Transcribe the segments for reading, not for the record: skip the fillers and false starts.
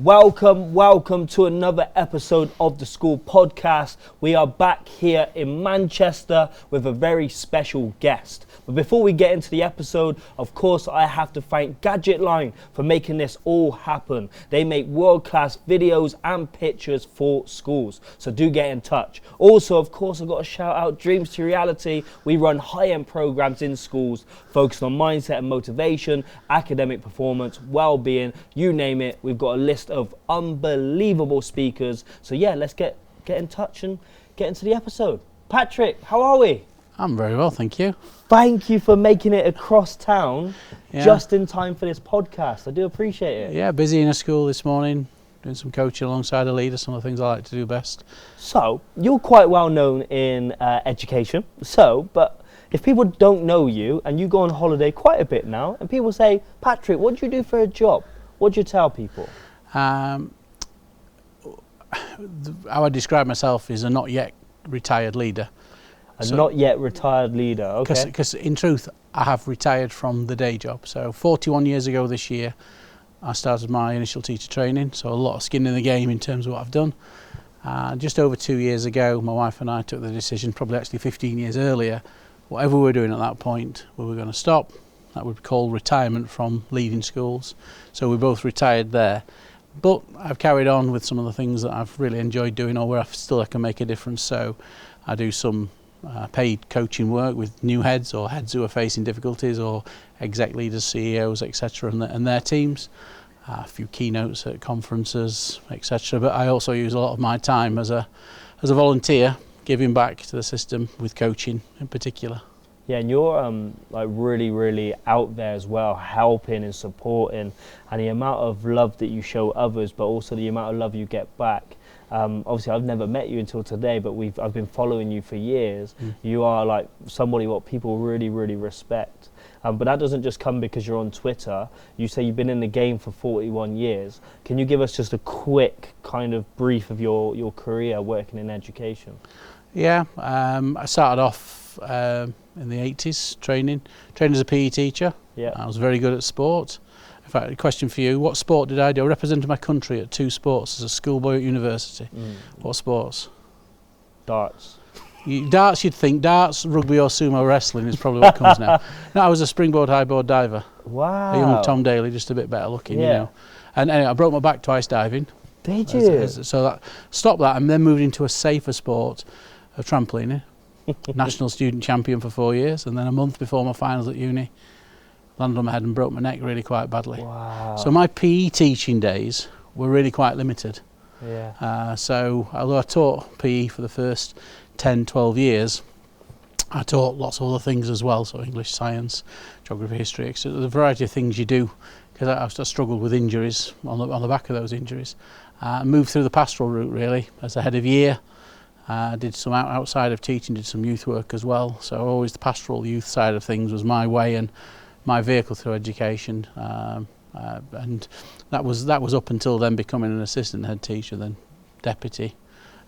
Welcome to another episode of the School Podcast. We are back here in Manchester with a very special guest. But before we get into the episode, of course, I have to thank Gadget for making this all happen. They make world-class videos and pictures for schools, so do get in touch. Also, of course, I've got to shout out Dreams to Reality. We run high-end programs in schools focused on mindset and motivation, academic performance, well-being, you name it. We've got a list of unbelievable speakers. So yeah, let's get in touch and get into the episode. Patrick, how are we? I'm very well, thank you. Thank you for making it across town just in time for this podcast. I do appreciate it. Yeah, busy in a school this morning, doing some coaching alongside a leader, some of the things I like to do best. So, you're quite well known in education. But if people don't know you and you go on holiday quite a bit now and people say, Patrick, what do you do for a job? What do you tell people? How I describe myself is a not yet retired leader. Not yet retired leader, okay. Because in truth, I have retired from the day job. So 41 years ago this year, I started my initial teacher training. So a lot of skin in the game in terms of what I've done. Just over 2 years ago, my wife and I took the decision, probably actually 15 years earlier, whatever we were doing at that point, we were going to stop. That would be called retirement from leading schools. So we both retired there. But I've carried on with some of the things that I've really enjoyed doing or where I can make a difference. So I do some paid coaching work with new heads or heads who are facing difficulties or exec leaders, CEOs, etc. and their teams. A few keynotes at conferences, etc. But I also use a lot of my time as a volunteer, giving back to the system with coaching in particular. Yeah, and you're like really out there as well, helping and supporting, and the amount of love that you show others, but also the amount of love you get back. Obviously, I've never met you until today, but I've been following you for years. You are like somebody what people really respect. But that doesn't just come because you're on Twitter. You say you've been in the game for 41 years. Can you give us just a quick kind of brief of your career working in education? Yeah, I started off in the 80s trained as a PE teacher. Yeah. I was very good at sport. In fact, a question for you, what sport did I do? I represented my country at 2 sports as a schoolboy at university. What sports? Darts. Darts, you'd think. Darts, rugby or sumo wrestling is probably what comes now. No, I was a springboard highboard diver. Wow. A young Tom Daly, just a bit better looking, you know. And anyway, I broke my back twice diving. Did you? So that stopped that and then moved into a safer sport of trampolining. National student champion for 4 years, and then a month before my finals at uni, landed on my head and broke my neck really quite badly. Wow. So my PE teaching days were really quite limited. Yeah. So although I taught PE for the first 10, 12 years, I taught lots of other things as well, so English, science, geography, history, so there's a variety of things you do, because I struggled with injuries on the back of those injuries. Moved through the pastoral route really as a head of year. Did some outside of teaching, did some youth work as well. So always the pastoral youth side of things was my way and my vehicle through education. And that was up until then becoming an assistant head teacher, then deputy.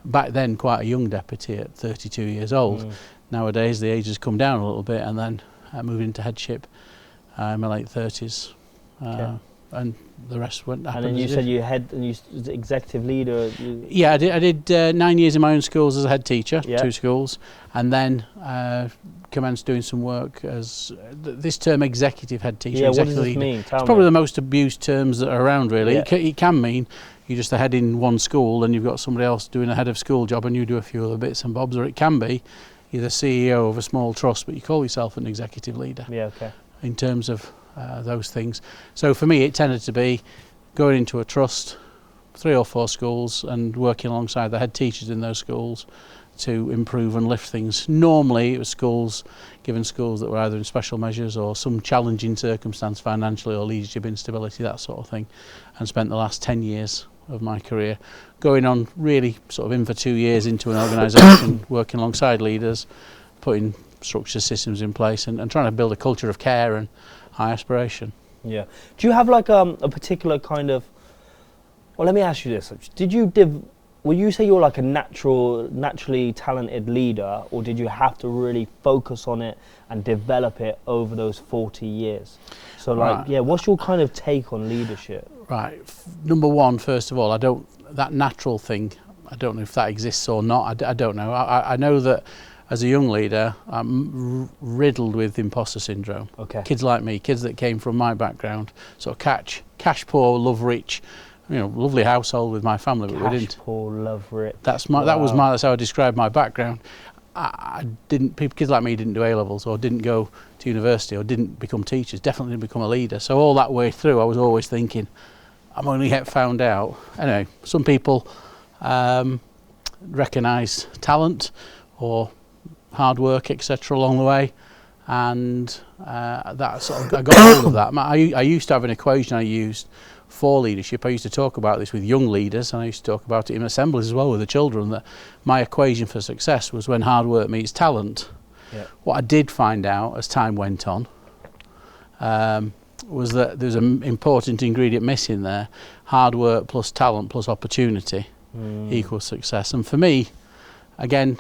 Back then quite a young deputy at 32 years old. Nowadays the age has come down a little bit, and then moved into headship in my late 30s. And the rest went. And then you said you was executive leader. Yeah, I did 9 years in my own schools as a head teacher, 2 schools, and then commenced doing some work as this term executive head teacher. Yeah, what does this leader. Mean? Tell it's probably me. the most abused terms that are around, really. Yeah. It can mean you're just a head in one school and you've got somebody else doing a head of school job and you do a few other bits and bobs, or it can be you're the CEO of a small trust but you call yourself an executive leader. Yeah, okay. In terms of those things. So for me it tended to be going into a trust, 3 or 4 schools, and working alongside the head teachers in those schools to improve and lift things. Normally it was given schools that were either in special measures or some challenging circumstance financially or leadership instability, that sort of thing, and spent the last 10 years of my career going on really sort of in for 2 years into an organisation, working alongside leaders, putting structure systems in place and trying to build a culture of care and high aspiration. Yeah. Do you have like a particular kind of, well, let me ask you this. Will you say you're like a naturally talented leader, or did you have to really focus on it and develop it over those 40 years? So like, what's your kind of take on leadership? Right. Number one, first of all, that natural thing, I don't know if that exists or not. I don't know. I know that as a young leader, I'm riddled with imposter syndrome. Okay. Kids like me, kids that came from my background, sort of cash poor, love rich, lovely household with my family, but we didn't. Cash poor, love rich. That's how I describe my background. Kids like me didn't do A-levels or didn't go to university or didn't become teachers, definitely didn't become a leader. So all that way through, I was always thinking, I'm going to get found out. Anyway, some people recognise talent or hard work, etc. along the way, and that sort of, I got hold of that. I used to have an equation I used for leadership. I used to talk about this with young leaders, and I used to talk about it in assemblies as well with the children, that my equation for success was when hard work meets talent. Yeah. What I did find out as time went on was that there's an important ingredient missing there. Hard work plus talent plus opportunity equals success. And for me, again,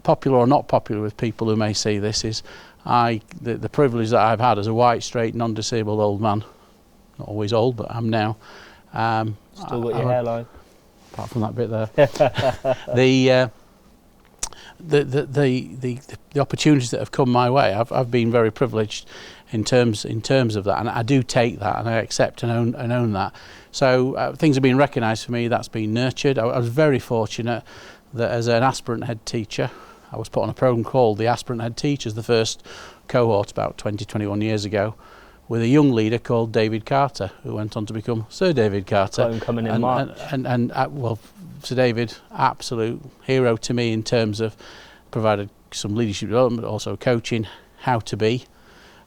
popular or not popular with people who may see this, is the privilege that I've had as a white, straight, non-disabled old man. Not always old, but I'm now. Still got your hairline. Apart from that bit there. The opportunities that have come my way, I've been very privileged in terms of that, and I do take that and I accept and own that. So things have been recognised for me. That's been nurtured. I was very fortunate that as an aspirant head teacher, I was put on a programme called the Aspirant Head Teachers, the first cohort about 21 years ago, with a young leader called David Carter, who went on to become Sir David Carter. Got him coming in March. And Sir David, absolute hero to me in terms of provided some leadership development, but also coaching, how to be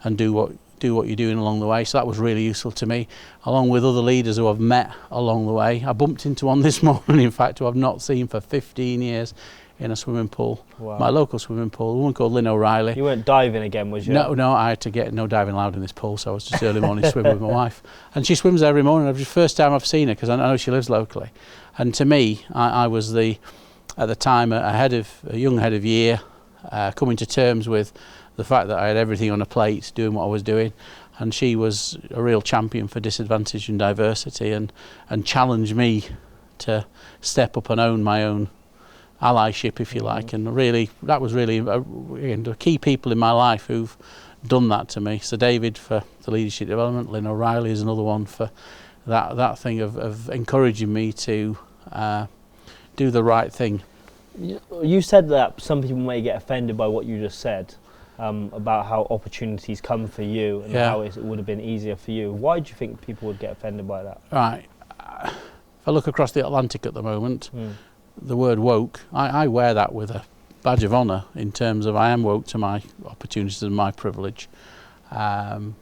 and do what you're doing along the way. So that was really useful to me, along with other leaders who I've met along the way. I bumped into one this morning, in fact, who I've not seen for 15 years in a swimming pool. Wow. My local swimming pool, a woman called Lynn O'Reilly. You weren't diving again, was you? No, I had to get no diving allowed in this pool, so I was just early morning swimming with my wife. And she swims every morning. It was the first time I've seen her, because I know she lives locally. And to me, I was at the time a young head of year, coming to terms with the fact that I had everything on a plate, doing what I was doing. And she was a real champion for disadvantage and diversity, and challenged me to step up and own my own allyship, if you like. And really, that was really the key people in my life who've done that to me. So David for the leadership development, Lynn O'Reilly is another one for that thing of encouraging me to do the right thing. You said that some people may get offended by what you just said, about how opportunities come for you and how it would have been easier for you. Why do you think people would get offended by that? Right. If I look across the Atlantic at the moment, the word woke, I wear that with a badge of honour in terms of I am woke to my opportunities and my privilege. In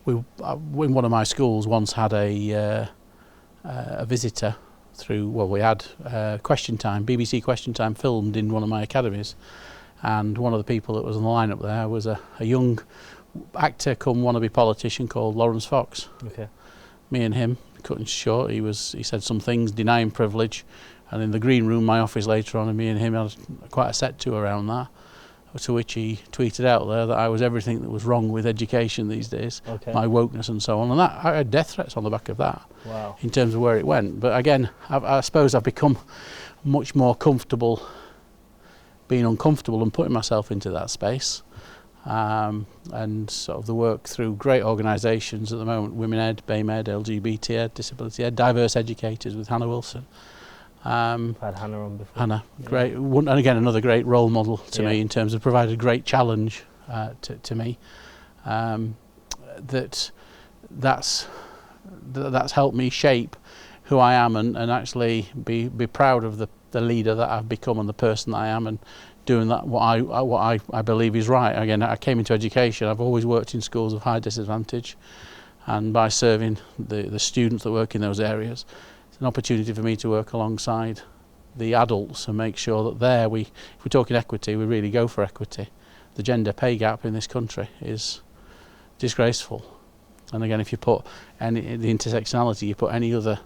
one of my schools once had a visitor through, we had Question Time, BBC Question Time filmed in one of my academies, and one of the people that was on the lineup there was a young actor come wannabe politician called Lawrence Fox. Okay. Me and him, cutting short, he said some things denying privilege, and in the green room, my office later on, and me and him had quite a set to around that, to which he tweeted out there that I was everything that was wrong with education these days, my wokeness and so on, and that I had death threats on the back of that. Wow. In terms of where it went. But again, I suppose I've become much more comfortable being uncomfortable and putting myself into that space, and sort of the work through great organisations at the moment, Women Ed, BAME Ed, LGBT Ed, Disability Ed, Diverse Educators with Hannah Wilson. I've had Hannah on before. Hannah, great, and again another great role model to me in terms of provided great challenge to me. That's helped me shape who I am and actually be proud of the leader that I've become and the person that I am, and doing that what I believe is right. Again, I came into education. I've always worked in schools of high disadvantage, and by serving the students that work in those areas, an opportunity for me to work alongside the adults and make sure that if we're talking equity, we really go for equity. The gender pay gap in this country is disgraceful, and again, if you put the intersectionality, you put any other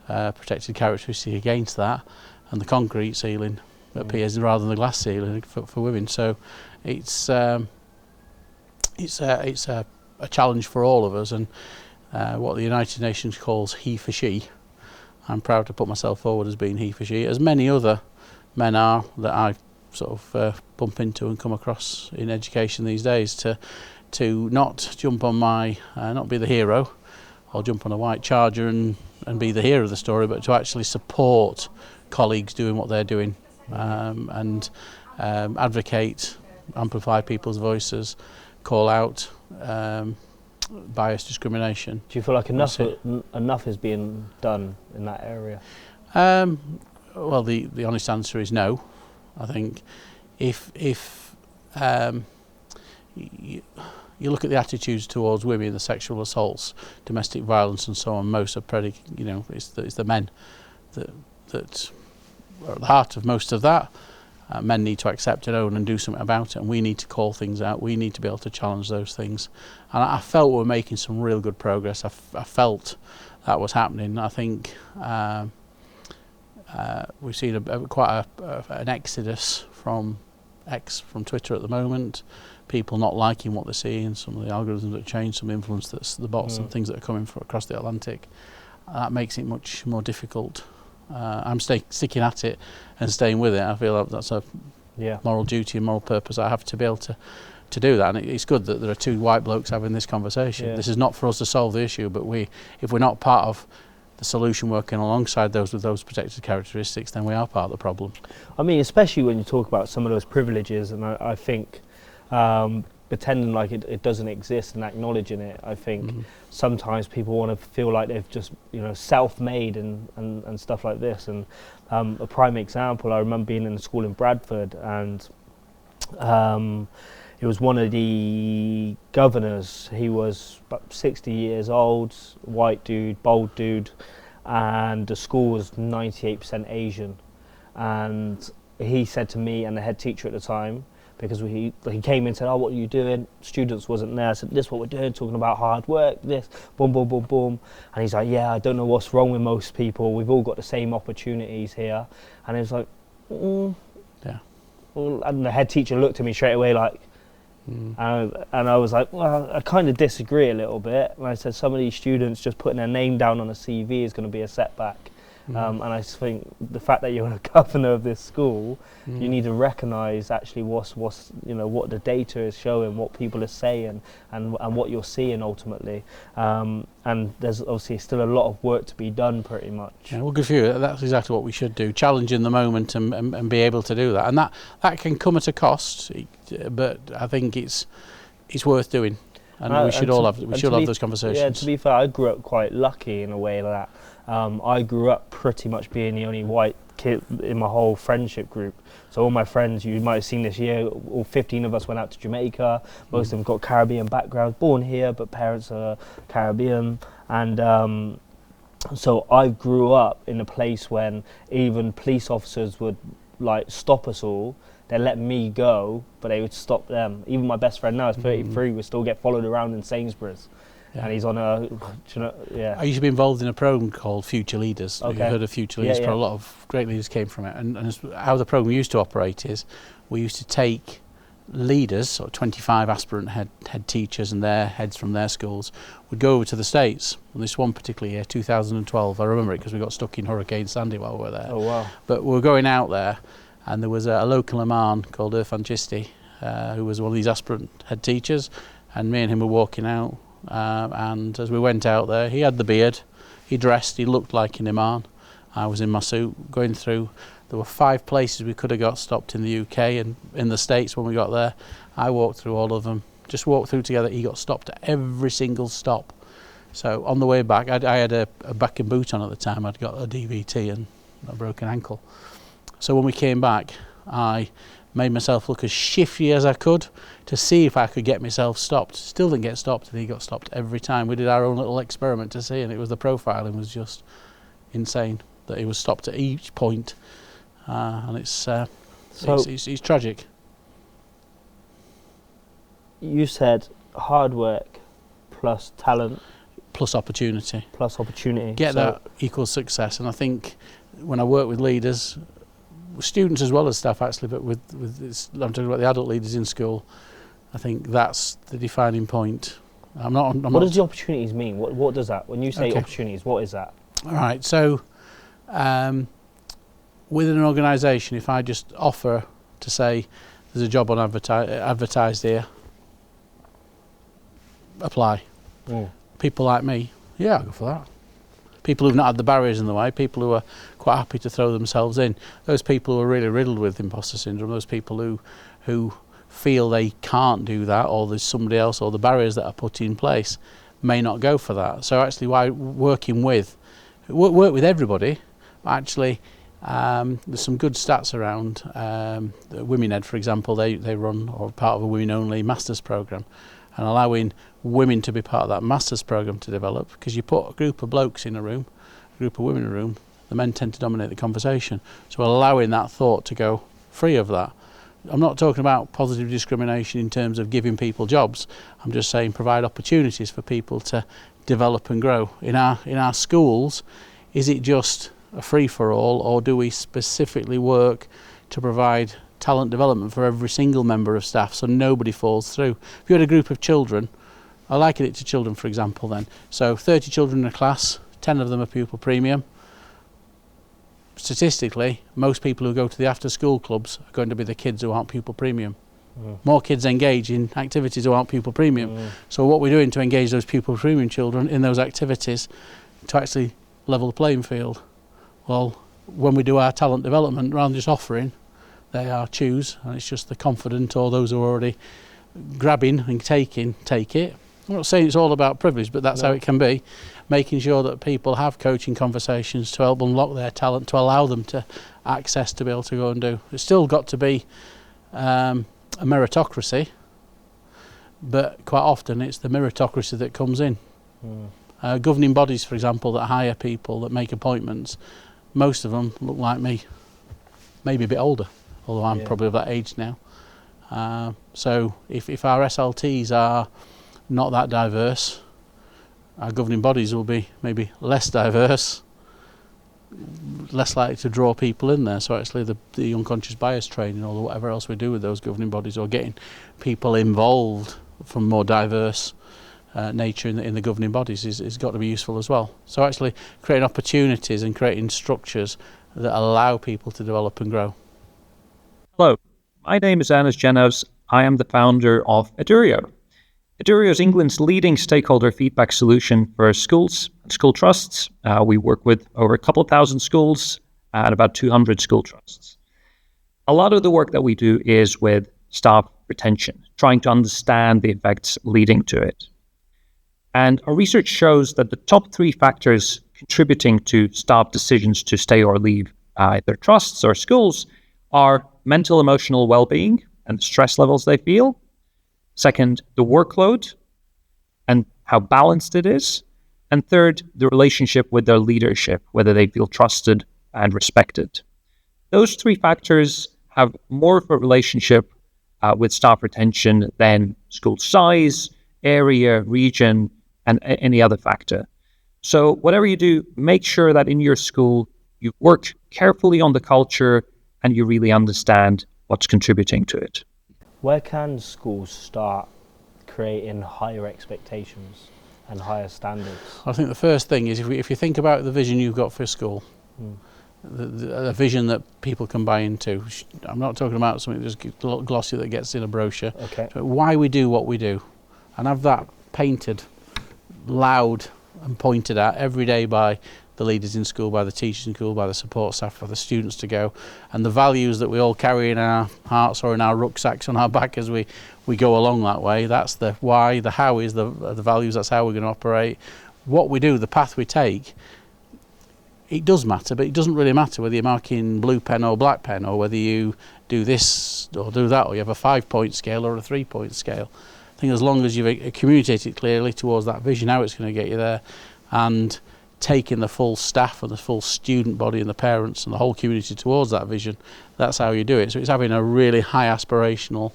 protected characteristic against that, and the concrete ceiling appears rather than the glass ceiling for women. So it's a challenge for all of us, and what the United Nations calls he for she. I'm proud to put myself forward as being he for she, as many other men are that I sort of bump into and come across in education these days, to not jump on not be the hero or jump on a white charger and be the hero of the story, but to actually support colleagues doing what they're doing, and advocate, amplify people's voices, call out bias, discrimination. Do you feel like enough is being done in that area? Well, the honest answer is no. I think if you look at the attitudes towards women, the sexual assaults, domestic violence and so on, most are it's the men that are at the heart of most of that. Men need to accept and own and do something about it, and we need to call things out. We need to be able to challenge those things. And I felt we're making some real good progress. I felt that was happening. I think we've seen quite an exodus from Twitter at the moment. People not liking what they're seeing, some of the algorithms that change, some influence that's the bots and things that are coming from across the Atlantic. That makes it much more difficult. I'm sticking at it and staying with it. I feel like that's a moral duty and moral purpose I have to be able to do that. And it's good that there are two white blokes having this conversation. Yeah. This is not for us to solve the issue, but if we're not part of the solution working alongside those with those protected characteristics, then we are part of the problem. I mean, especially when you talk about some of those privileges, and I think pretending like it doesn't exist and acknowledging it, I think sometimes people want to feel like they've just self-made and stuff like this. And a prime example, I remember being in a school in Bradford, and it was one of the governors. He was about 60 years old, white dude, bold dude, and the school was 98% Asian. And he said to me and the head teacher at the time, because he came in and said, "Oh, what are you doing?" Students wasn't there. I said, "This is what we're doing, talking about hard work, this, boom, boom, boom, boom." And he's like, "Yeah, I don't know what's wrong with most people. We've all got the same opportunities here." And it was like, yeah. Well, and the head teacher looked at me straight away like, and I was like, well, I kind of disagree a little bit. And I said, some of these students just putting their name down on a CV is going to be a setback. And I just think the fact that you're a governor of this school, you need to recognise actually what's what the data is showing, what people are saying, and what you're seeing ultimately. And there's obviously still a lot of work to be done, pretty much. Yeah, well, good for you. That's exactly what we should do: challenge in the moment and be able to do that. And that can come at a cost, but I think it's worth doing. And we should all have those conversations. Yeah, to be fair, I grew up quite lucky in a way that I grew up pretty much being the only white kid in my whole friendship group. So all my friends, you might have seen this year, all 15 of us went out to Jamaica. Most of them got Caribbean backgrounds, born here, but parents are Caribbean. And so I grew up in a place when even police officers would stop us all. They let me go, but they would stop them. Even my best friend now is 33, would still get followed around in Sainsbury's. Yeah. And he's on I used to be involved in a programme called Future Leaders. Okay. You've heard of Future Leaders, but a lot of great leaders came from it. And how the programme used to operate is we used to take leaders, or 25 aspirant head teachers and their heads from their schools, would go over to the States. And this one particular year, 2012, I remember it because we got stuck in Hurricane Sandy while we were there. Oh, wow. But we were going out there, and there was a local imam called Irfan Chisti, who was one of these aspirant head teachers, and me and him were walking out. And as we went out there, he had the beard, he dressed, he looked like an imam. I was in my suit going through. There were 5 places we could have got stopped in the UK and in the States when we got there. I walked through all of them, just walked through together. He got stopped at every single stop. So on the way back, I had a back and boot on at the time. I'd got a DVT and a broken ankle. So when we came back, I made myself look as shifty as I could to see if I could get myself stopped. Still didn't get stopped, and he got stopped every time. We did our own little experiment to see, and the profiling was just insane, that he was stopped at each point. And it's tragic. You said hard work plus talent. Plus opportunity. Get that equals success. And I think when I work with leaders, students as well as staff actually, but with I'm talking about the adult leaders in school, I think that's the defining point. What does the opportunities mean? What does that, when you say opportunities, what is that? All right, so within an organisation, if I just offer to say there's a job on advertised here, apply. People like me, yeah, I'll go for that. People who've not had the barriers in the way, people who are quite happy to throw themselves in, those people who are really riddled with imposter syndrome, those people who feel they can't do that, or there's somebody else, or the barriers that are put in place may not go for that. So actually, why work with everybody, actually there's some good stats around. Women Ed, for example, they run, or part of a women only masters programme, and allowing women to be part of that masters programme to develop, because you put a group of blokes in a room, a group of women in a room, the men tend to dominate the conversation. So allowing that thought to go free of that. I'm not talking about positive discrimination in terms of giving people jobs. I'm just saying provide opportunities for people to develop and grow. In our schools, is it just a free-for-all, or do we specifically work to provide talent development for every single member of staff so nobody falls through? If you had a group of children, I liken it to children, for example, then. So 30 children in a class, 10 of them are pupil premium. Statistically, most people who go to the after-school clubs are going to be the kids who aren't pupil premium. More kids engage in activities who aren't pupil premium. So what we're doing to engage those pupil premium children in those activities to actually level the playing field. Well, when we do our talent development, rather than just offering, they are choose, and it's just the confident or those who are already grabbing and take it. I'm not saying it's all about privilege, but that's how it can be. Making sure that people have coaching conversations to help unlock their talent, to allow them to access to be able to go and do. It's still got to be a meritocracy, but quite often it's the meritocracy that comes in. Governing bodies, for example, that hire people, that make appointments, most of them look like me, maybe a bit older, although I'm probably of that age now. So if our SLTs are not that diverse, our governing bodies will be maybe less diverse, less likely to draw people in there. So actually the unconscious bias training, or whatever else we do with those governing bodies, or getting people involved from more diverse nature in the governing bodies is got to be useful as well. So actually creating opportunities and creating structures that allow people to develop and grow. Hello, my name is Anas Genovs. I am the founder of Edurio. Edurio is England's leading stakeholder feedback solution for schools and school trusts. We work with over a couple of thousand schools and about 200 school trusts. A lot of the work that we do is with staff retention, trying to understand the effects leading to it. And our research shows that the top 3 factors contributing to staff decisions to stay or leave their trusts or schools are mental emotional well-being and the stress levels they feel. Second, the workload and how balanced it is. And third, the relationship with their leadership, whether they feel trusted and respected. Those 3 factors have more of a relationship with staff retention than school size, area, region, and any other factor. So whatever you do, make sure that in your school, you work carefully on the culture and you really understand what's contributing to it. Where can schools start creating higher expectations and higher standards? I think the first thing is if you think about the vision you've got for school, a vision that people can buy into. I'm not talking about something just glossy that gets in a brochure. But why we do what we do, and have that painted loud and pointed at every day by the leaders in school, by the teachers in school, by the support staff, by the students to go, and the values that we all carry in our hearts or in our rucksacks on our back as we go along that way. That's the why. The how is the values. That's how we're going to operate. What we do, the path we take, it does matter, but it doesn't really matter whether you're marking blue pen or black pen, or whether you do this or do that, or you have a 5-point scale or a 3-point scale. I think as long as you've communicated clearly towards that vision, how it's going to get you there, and taking the full staff and the full student body and the parents and the whole community towards that vision, that's how you do it. So it's having a really high aspirational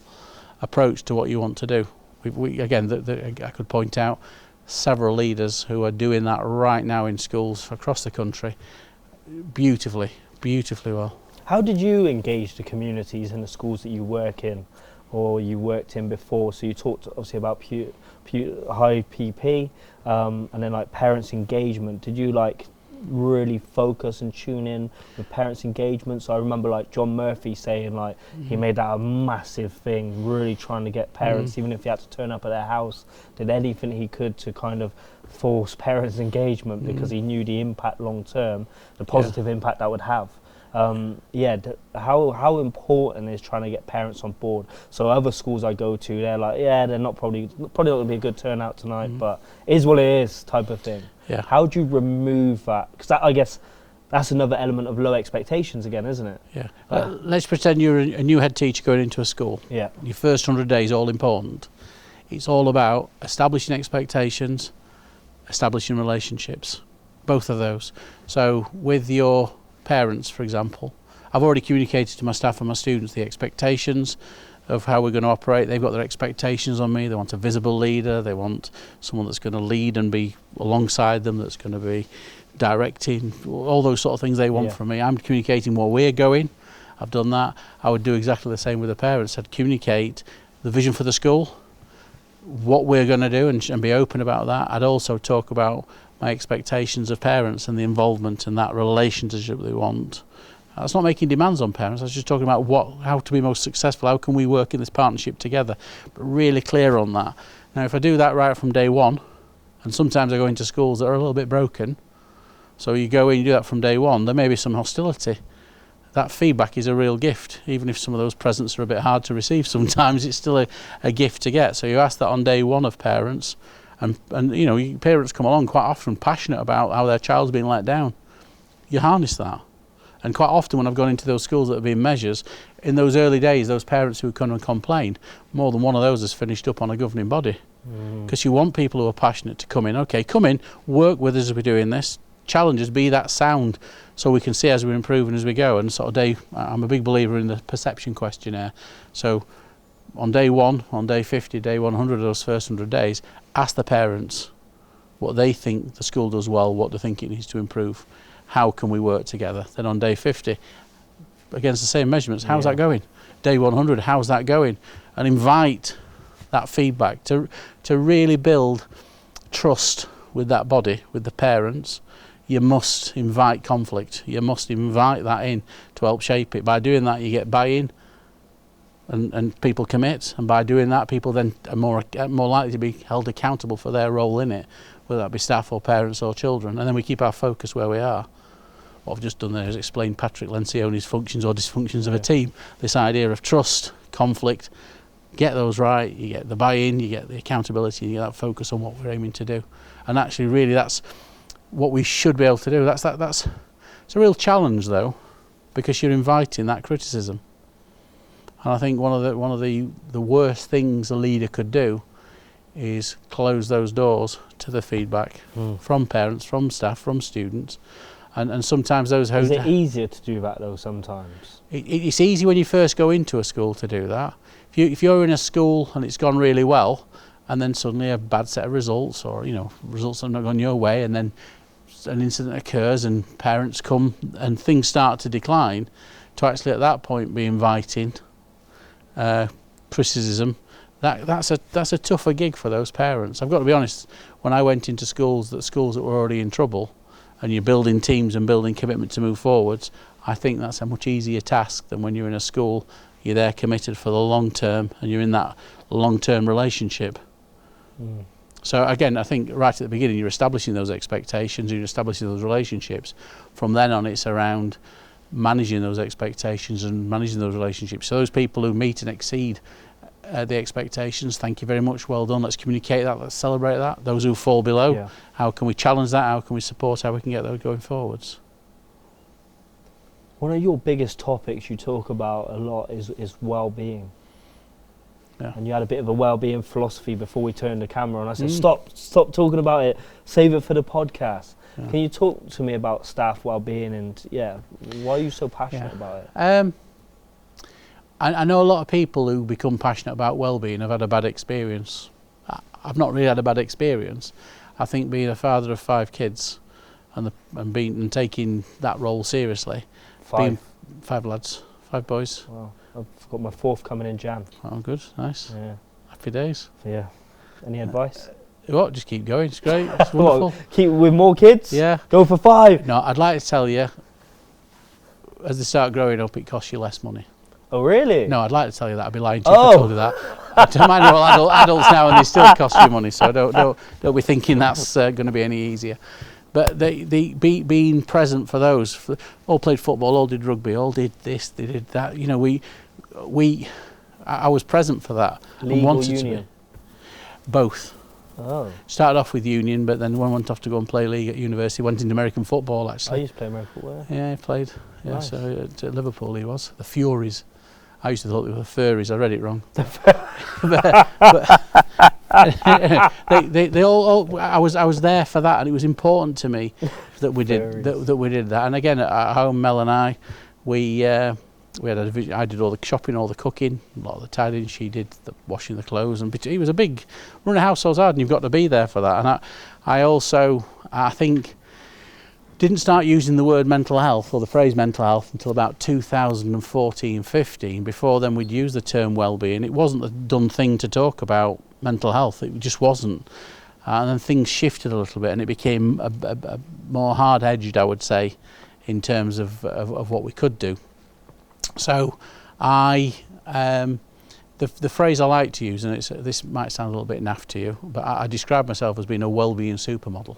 approach to what you want to do. I could point out several leaders who are doing that right now in schools across the country beautifully well. How did you engage the communities in the schools that you work in? or you worked in before. So you talked obviously about high PP, and then like parents' engagement. Did you like really focus and tune in with parents' engagement? So I remember like John Murphy saying like he made that a massive thing, really trying to get parents, even if he had to turn up at their house, did anything he could to kind of force parents' engagement because he knew the impact long term, the positive impact that would have. How important is trying to get parents on board? So other schools I go to, they're like, they're not probably not going to be a good turnout tonight, but it is what it is type of thing. Yeah. How do you remove that? Because I guess that's another element of low expectations again, isn't it? Yeah. Let's pretend you're a new head teacher going into a school. Yeah. Your first 100 days, all important. It's all about establishing expectations, establishing relationships, both of those. So with your parents, for example, I've already communicated to my staff and my students the expectations of how we're going to operate. They've got their expectations on me. They want a visible leader. They want someone that's going to lead and be alongside them, that's going to be directing, all those sort of things they want from me. I'm communicating where we're going. I've done that. I would do exactly the same with the parents. I'd communicate the vision for the school, what we're going to do, and be open about that. I'd also talk about my expectations of parents and the involvement and that relationship they want. That's not making demands on parents. I was just talking about how to be most successful. How can we work in this partnership together? But really clear on that. Now, if I do that right from day one, and sometimes I go into schools that are a little bit broken, so you go in, you do that from day one, there may be some hostility. That feedback is a real gift. Even if some of those presents are a bit hard to receive sometimes, it's still a gift to get. So you ask that on day one of parents, and you know, parents come along quite often passionate about how their child's been let down. You harness that. And quite often when I've gone into those schools that have been measures, in those early days, those parents who come and complain, more than one of those has finished up on a governing body. Because you want people who are passionate to come in. Okay, come in, work with us as we're doing this, challenge us, be that sound, so we can see as we're improving as we go. And sort of I'm a big believer in the perception questionnaire. So on day one, on day 50, day 100, those first 100 days, ask the parents what they think the school does well, what they think it needs to improve. How can we work together? Then on day 50, against the same measurements, how's that going? Day 100, how's that going? And invite that feedback to really build trust with that body, with the parents. You must invite conflict. You must invite that in to help shape it. By doing that, you get buy-in and people commit. And by doing that, people then are more likely to be held accountable for their role in it, whether that be staff or parents or children. And then we keep our focus where we are. What I've just done there is explain Patrick Lencioni's functions or dysfunctions of a team. This idea of trust, conflict, get those right, you get the buy-in, you get the accountability, you get that focus on what we're aiming to do. And actually really that's what we should be able to do. It's a real challenge though, because you're inviting that criticism. And I think one of the worst things a leader could do is close those doors to the feedback from parents, from staff, from students. And sometimes those... Is it easier to do that though sometimes? It's easy when you first go into a school to do that. If you're in a school and it's gone really well, and then suddenly a bad set of results, or results have not gone your way, and then an incident occurs and parents come and things start to decline, to actually at that point be inviting criticism, that's a tougher gig for those parents. I've got to be honest, when I went into schools that were already in trouble, and you're building teams and building commitment to move forwards, I think that's a much easier task than when you're in a school, you're there committed for the long term, and you're in that long-term relationship. So again, I think right at the beginning, you're establishing those expectations, you're establishing those relationships. From then on, it's around managing those expectations and managing those relationships. So those people who meet and exceed the expectations, thank you very much, well done, let's communicate that, let's celebrate that. Those who fall below, how can we challenge that, how can we support, how we can get those going forwards. One of your biggest topics you talk about a lot is well-being. And you had a bit of a well-being philosophy before we turned the camera on. I said, stop talking about it, save it for the podcast. Can you talk to me about staff well-being and why are you so passionate about it? I know a lot of people who become passionate about well-being have had a bad experience. I've not really had a bad experience. I think being a father of 5 kids and taking that role seriously. 5 lads, 5 boys. Wow. I've got my 4th coming in Jan. Oh, good, nice. Yeah. Happy days. So yeah. Any advice? What? Just keep going. It's great. It's wonderful. Keep with more kids? Yeah. Go for 5. No, I'd like to tell you, as they start growing up, it costs you less money. Oh, really? No, I'd like to tell you that. I'd be lying to you if I told you that. But I'm adults now, and they still cost you money. So don't be thinking that's going to be any easier. But being present for those, all played football, all did rugby, all did this, they did that. You know, I was present for that. League and wanted or union? to be. Both. Oh. Started off with union, but then one went off to go and play league at university. Went into American football, actually. I used to play American football. Yeah, he played. Yeah, Nice. so at Liverpool he was. The Furies. I used to thought they were the Furries. I read it wrong. they all. I was there for that, and it was important to me that we did that we did that. And again, at home, Mel and I, we had a division. I did all the shopping, all the cooking, a lot of the tidying. She did the washing the clothes, and it was a big run a household's hard, and you've got to be there for that. And I also think didn't start using the word mental health or the phrase mental health until about 2014-15. Before then, we'd use the term well-being. It wasn't a done thing to talk about mental health. It just wasn't. And then things shifted a little bit, and it became a more hard-edged, I would say, in terms of what we could do. So the phrase I like to use, and this might sound a little bit naff to you, but I describe myself as being a well-being supermodel,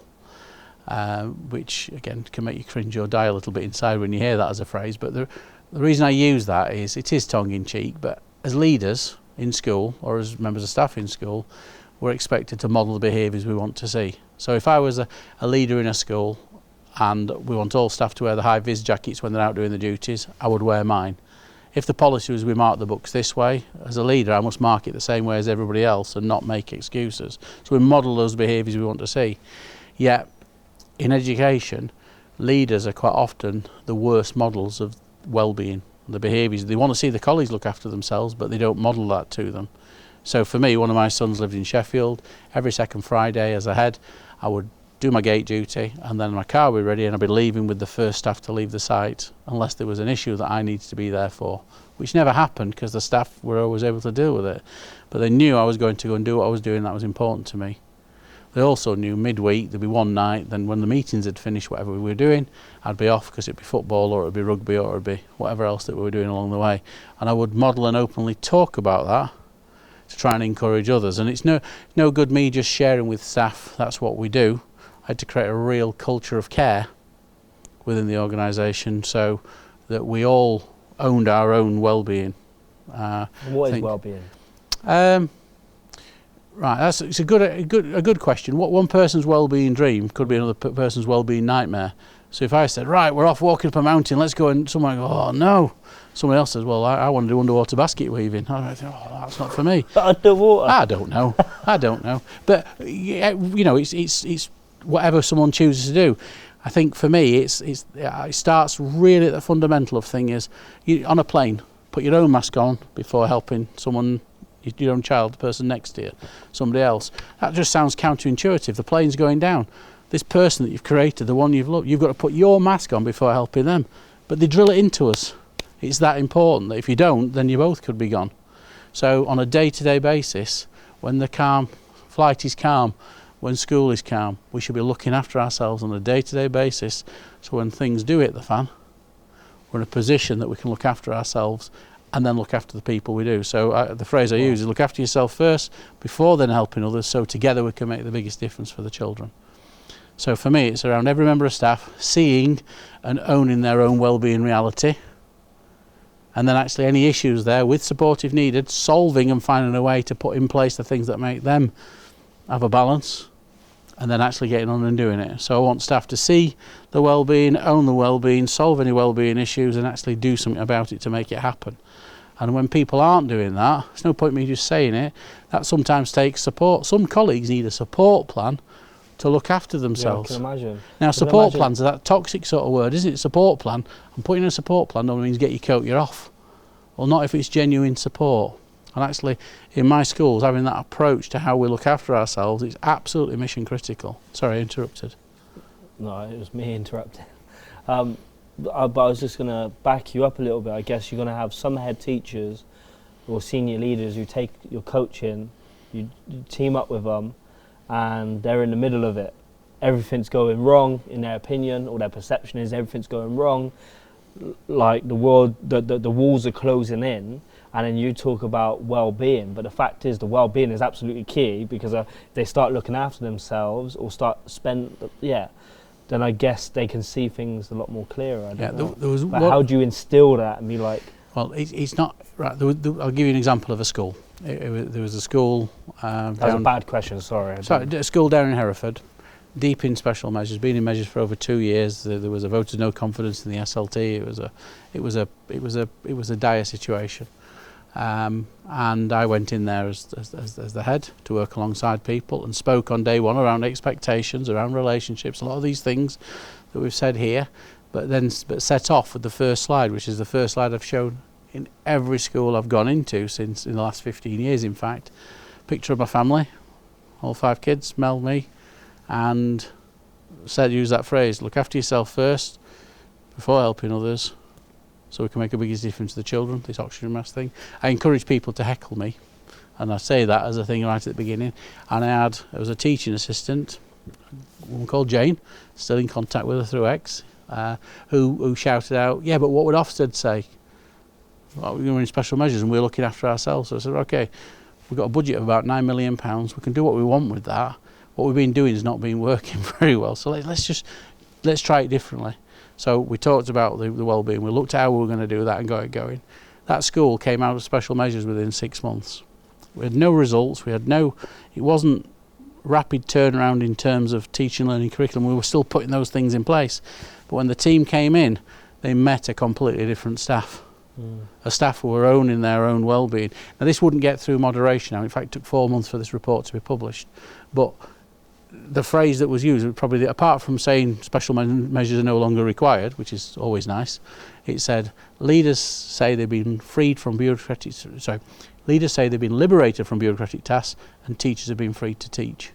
which again can make you cringe or die a little bit inside when you hear that as a phrase. But the reason I use that is it is tongue-in-cheek, but as leaders in school or as members of staff in school, we're expected to model the behaviours we want to see. So if I was a leader in a school and we want all staff to wear the high-vis jackets when they're out doing the duties, I would wear mine. If the policy was we mark the books this way, as a leader I must mark it the same way as everybody else and not make excuses. So we model those behaviours we want to see. Yet in education, leaders are quite often the worst models of well-being, the behaviours. They want to see the colleagues look after themselves, but they don't model that to them. So for me, one of my sons lived in Sheffield. Every second Friday as a head, I would do my gate duty, and then my car would be ready and I'd be leaving with the first staff to leave the site unless there was an issue that I needed to be there for, which never happened because the staff were always able to deal with it. But they knew I was going to go and do what I was doing, that was important to me. They also knew midweek there'd be one night, then when the meetings had finished, whatever we were doing, I'd be off because it'd be football or it'd be rugby or it'd be whatever else that we were doing along the way. And I would model and openly talk about that to try and encourage others. And it's no good me just sharing with staff, that's what we do. I had to create a real culture of care within the organisation so that we all owned our own well-being. And what is well-being? Right, it's a good question. What one person's well-being dream could be another person's well-being nightmare. So if I said, right, we're off walking up a mountain, let's go, and someone goes, oh no. Someone else says, well, I want to do underwater basket weaving. I think, oh, that's not for me. Underwater? I don't know. But you know, it's whatever someone chooses to do. I think for me, it starts really at the fundamental of thing is, on a plane, put your own mask on before helping someone, your own child, the person next to you, somebody else. That just sounds counterintuitive. The plane's going down. This person that you've created, the one you've loved, you've got to put your mask on before helping them. But they drill it into us. It's that important that if you don't, then you both could be gone. So on a day-to-day basis, when the flight is calm, when school is calm, we should be looking after ourselves on a day-to-day basis. So when things do hit the fan, we're in a position that we can look after ourselves and then look after the people we do. So the phrase I use is look after yourself first, before then helping others, so together we can make the biggest difference for the children. So for me, it's around every member of staff seeing and owning their own well-being reality, and then actually any issues there, with support if needed, solving and finding a way to put in place the things that make them have a balance, and then actually getting on and doing it. So I want staff to see the well-being, own the well-being, solve any well-being issues, and actually do something about it to make it happen. And when people aren't doing that, there's no point me just saying it, that sometimes takes support. Some colleagues need a support plan to look after themselves. Yeah, I can imagine. Now, support plans are that toxic sort of word, isn't it? Support plan. And putting in a support plan don't mean get your coat, you're off. Well, not if it's genuine support. And actually, in my schools, having that approach to how we look after ourselves is absolutely mission critical. Sorry, I interrupted. No, it was me interrupting. but I was just going to back you up a little bit. I guess you're going to have some head teachers or senior leaders who take your coaching, you team up with them, and they're in the middle of it. Everything's going wrong in their opinion, or their perception is everything's going wrong. Like the world, the walls are closing in, and then you talk about well-being. But the fact is, the well-being is absolutely key, because they start looking after themselves or then I guess they can see things a lot more clearer. But how do you instill that and be like? Well, it's not right. I'll give you an example of a school. There was a school. That was a bad question. Sorry. A school down in Hereford, deep in special measures, been in measures for over 2 years. There was a vote of no confidence in the SLT. It was a dire situation, and I went in there as the head to work alongside people and spoke on day one around expectations, around relationships, a lot of these things that we've said here. But set off with the first slide, which is the first slide I've shown in every school I've gone into since in the last 15 years, in fact. Picture of my family, all 5 kids, Mel, me, and use that phrase, look after yourself first before helping others, so we can make a biggest difference to the children, this oxygen mask thing. I encourage people to heckle me, and I say that as a thing right at the beginning. And I was a teaching assistant, a woman called Jane, still in contact with her through X, who shouted out, yeah, but what would Offstead say? Well, we were in special measures and we're looking after ourselves. So I said, okay, we've got a budget of about £9 million. We can do what we want with that. What we've been doing has not been working very well. So let's try it differently. So we talked about the well-being. We looked at how we were going to do that and got it going. That school came out of special measures within 6 months. We had no results. It wasn't rapid turnaround in terms of teaching and learning curriculum. We were still putting those things in place. But when the team came in, they met a completely different staff. A staff who were owning their own well-being. Now, this wouldn't get through moderation. In fact, it took 4 months for this report to be published. But the phrase that was used, probably apart from saying special measures are no longer required, which is always nice, it said leaders say they've been freed from bureaucratic. Sorry, leaders say they've been liberated from bureaucratic tasks, and teachers have been free to teach.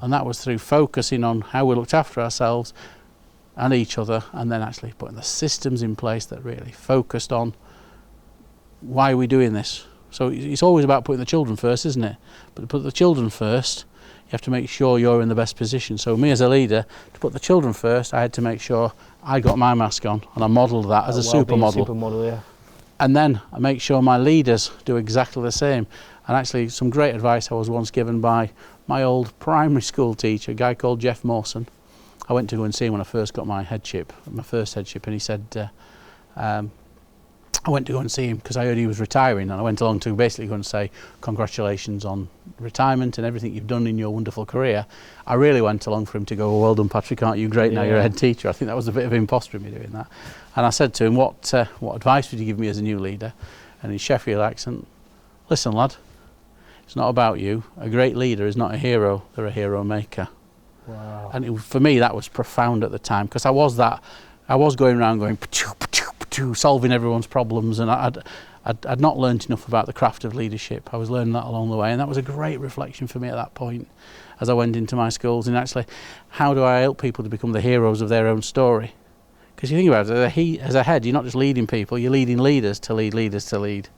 And that was through focusing on how we looked after ourselves and each other, and then actually putting the systems in place that really focused on why are we doing this. So it's always about putting the children first, isn't it? But to put the children first, you have to make sure you're in the best position. So me as a leader, to put the children first, I had to make sure I got my mask on, and I modelled that as a supermodel. Yeah. And then I make sure my leaders do exactly the same. And actually some great advice I was once given by my old primary school teacher, a guy called Jeff Mawson. I went to go and see him when I first got my first headship, and he said, I went to go and see him because I heard he was retiring, and I went along to basically go and say, congratulations on retirement and everything you've done in your wonderful career. I really went along for him to go, well done Patrick, aren't you great, now you're a head teacher. I think that was a bit of imposter in me doing that. And I said to him, what advice would you give me as a new leader? And in Sheffield accent, listen lad, it's not about you. A great leader is not a hero, they're a hero maker. Wow. And for me that was profound at the time, because I was going around going solving everyone's problems, and I'd not learnt enough about the craft of leadership. I was learning that along the way, and that was a great reflection for me at that point as I went into my schools. And actually, how do I help people to become the heroes of their own story? Because you think about it, as a head, you're not just leading people, you're leading leaders to lead leaders to lead.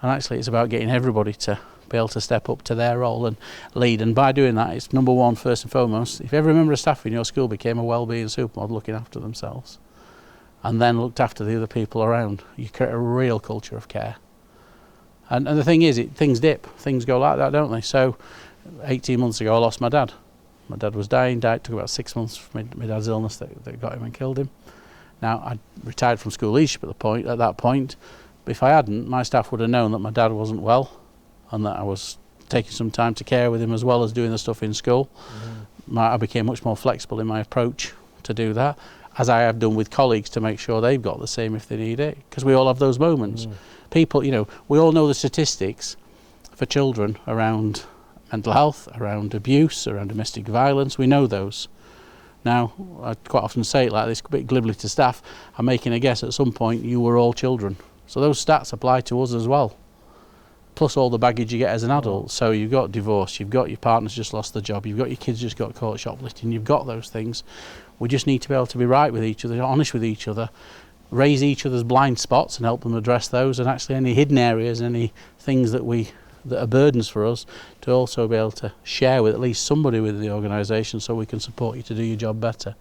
And actually it's about getting everybody to be able to step up to their role and lead. And by doing that, it's number one, first and foremost, if every member of staff in your school became a wellbeing supermodel looking after themselves and then looked after the other people around, you create a real culture of care. And the thing is, things dip, things go like that, don't they? So 18 months ago I lost my dad. My dad was dying, took about 6 months from my dad's illness that got him and killed him. Now, I retired from school leadership at that point, but if I hadn't, my staff would have known that my dad wasn't well and that I was taking some time to care with him as well as doing the stuff in school. I became much more flexible in my approach to do that, as I have done with colleagues to make sure they've got the same if they need it, because we all have those moments. People, we all know the statistics for children around mental health, around abuse, around domestic violence. We know those. Now, I quite often say it like this, a bit glibly to staff, I'm making a guess at some point you were all children. So those stats apply to us as well. plus all the baggage you get as an adult. So you've got divorce, you've got your partner's just lost the job, you've got your kids just got caught shoplifting, you've got those things. We just need to be able to be right with each other, honest with each other, raise each other's blind spots and help them address those, and actually any hidden areas, any things that are burdens for us, to also be able to share with at least somebody within the organisation so we can support you to do your job better.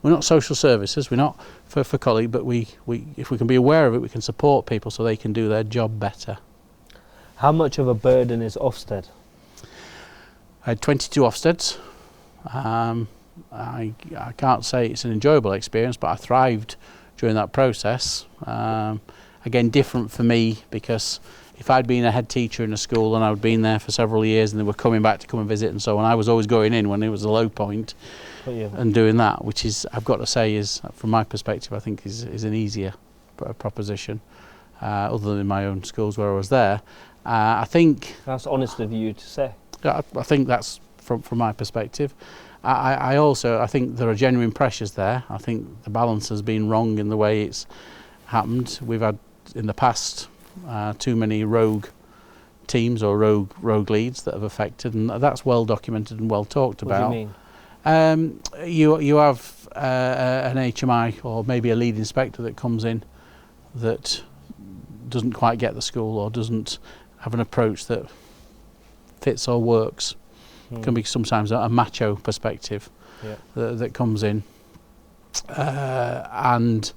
We're not social services, we're not for colleagues, but we if we can be aware of it, we can support people so they can do their job better. How much of a burden is Offstead? I had 22 Offsteads. I can't say it's an enjoyable experience, but I thrived during that process. Again, different for me, because if I'd been a head teacher in a school and I'd been there for several years and they were coming back to come and visit and so on, I was always going in when it was a low point and doing that, which is, I've got to say, is from my perspective, I think is an easier proposition, other than my own schools where I was there. I think that's honest of you to say. I think that's from my perspective. I also think there are genuine pressures there. I think the balance has been wrong in the way it's happened. We've had in the past too many rogue teams or rogue leads that have affected, and that's well documented and well talked about. What do you mean? You have an HMI or maybe a lead inspector that comes in that doesn't quite get the school or doesn't have an approach that fits or works. Can be sometimes a macho perspective that comes in, and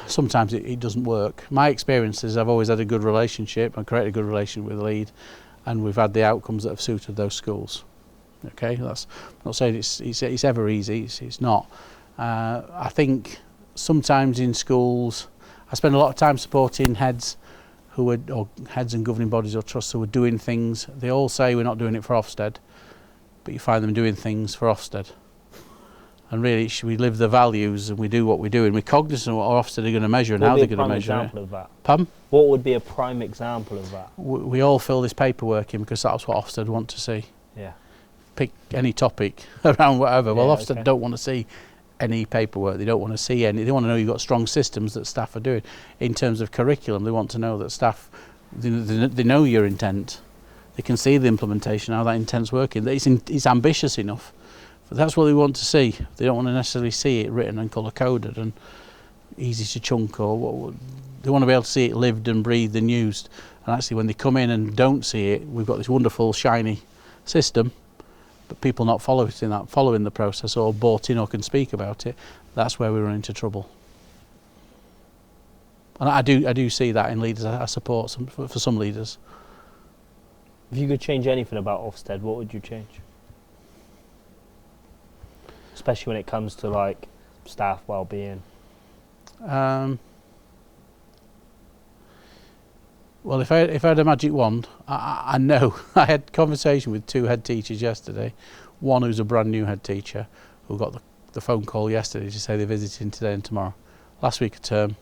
sometimes it doesn't work. My experience is I've always had a good relationship and created a good relationship with the lead, and we've had the outcomes that have suited those schools. Okay, that's I'm not saying it's ever easy. It's not. I think sometimes in schools, I spend a lot of time supporting heads or heads and governing bodies or trusts who are doing things. They all say we're not doing it for Offstead, but you find them doing things for Offstead. And really, we live the values and we do what we do, and we're cognizant of what Offstead are going to measure and how they're going to measure it. What would be a prime example of that? Pardon? What would be a prime example of that? We all fill this paperwork in because that's what Offstead want to see. Yeah. Pick any topic around whatever. Well, Offstead okay. don't want to see any paperwork. They don't want to see any. They want to know you've got strong systems that staff are doing. In terms of curriculum, they want to know that staff, they know your intent. They can see the implementation, how that intent's working. It's ambitious enough. But that's what they want to see. They don't want to necessarily see it written and colour coded and easy to chunk, or they want to be able to see it lived and breathed and used. And actually, when they come in and don't see it, we've got this wonderful shiny system, but people not following the process or bought in or can speak about it. That's where we run into trouble. And I do see that in leaders. I support for some leaders. If you could change anything about Offstead, what would you change? Especially when it comes to like staff well-being. Well, if I had a magic wand, I know I had a conversation with two head teachers yesterday. One who's a brand new head teacher who got the phone call yesterday to say they're visiting today and tomorrow. Last week of term,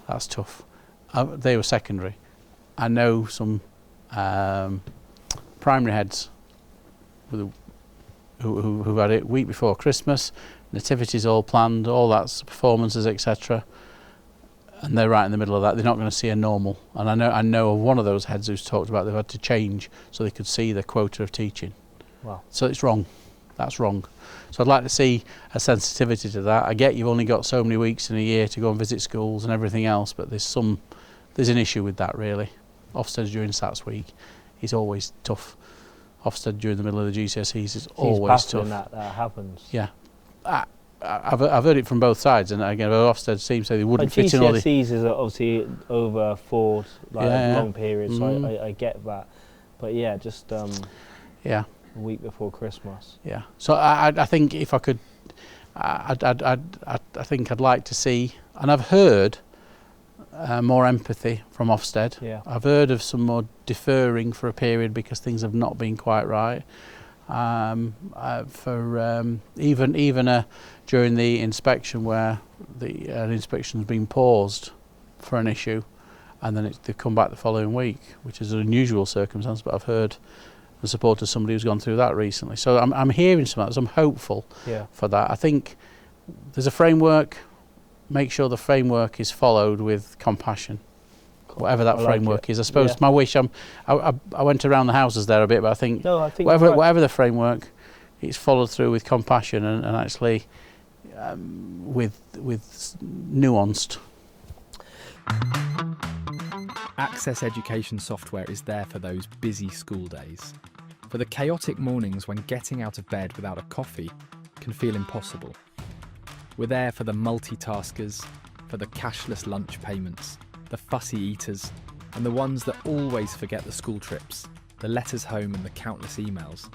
that's tough. They were secondary. I know some primary heads who had it week before Christmas, nativities all planned, all that's performances, etc. And they're right in the middle of that. They're not going to see a normal. And I know of one of those heads who's talked about they've had to change so they could see the quota of teaching. Wow. So it's wrong. That's wrong. So I'd like to see a sensitivity to that. I get you've only got so many weeks in a year to go and visit schools and everything else, but there's an issue with that really. Ofsted during SATS week is always tough. Ofsted during the middle of the GCSEs is always tough. That happens. Yeah. I've heard it from both sides, and again, Ofsted seems to say they wouldn't fit in all the... GCSEs is obviously over 4 long periods, so I get that. But yeah, just a week before Christmas. Yeah. So I think if I could, I think I'd like to see, and I've heard more empathy from Ofsted. Yeah. I've heard of some more deferring for a period because things have not been quite right. Even during the inspection where the inspection has been paused for an issue, and then they've come back the following week, which is an unusual circumstance, but I've heard the support of somebody who's gone through that recently. So I'm hearing some of that, so I'm hopeful for that. I think there's a framework. Make sure the framework is followed with compassion. whatever that I like framework it. is. I suppose my wish, I went around the houses there a bit, but I think, No, I think whatever the framework, it's followed through with compassion and actually with nuanced. Access education software is there for those busy school days, for the chaotic mornings when getting out of bed without a coffee can feel impossible. We're there for the multitaskers, for the cashless lunch payments, the fussy eaters, and the ones that always forget the school trips, the letters home and the countless emails.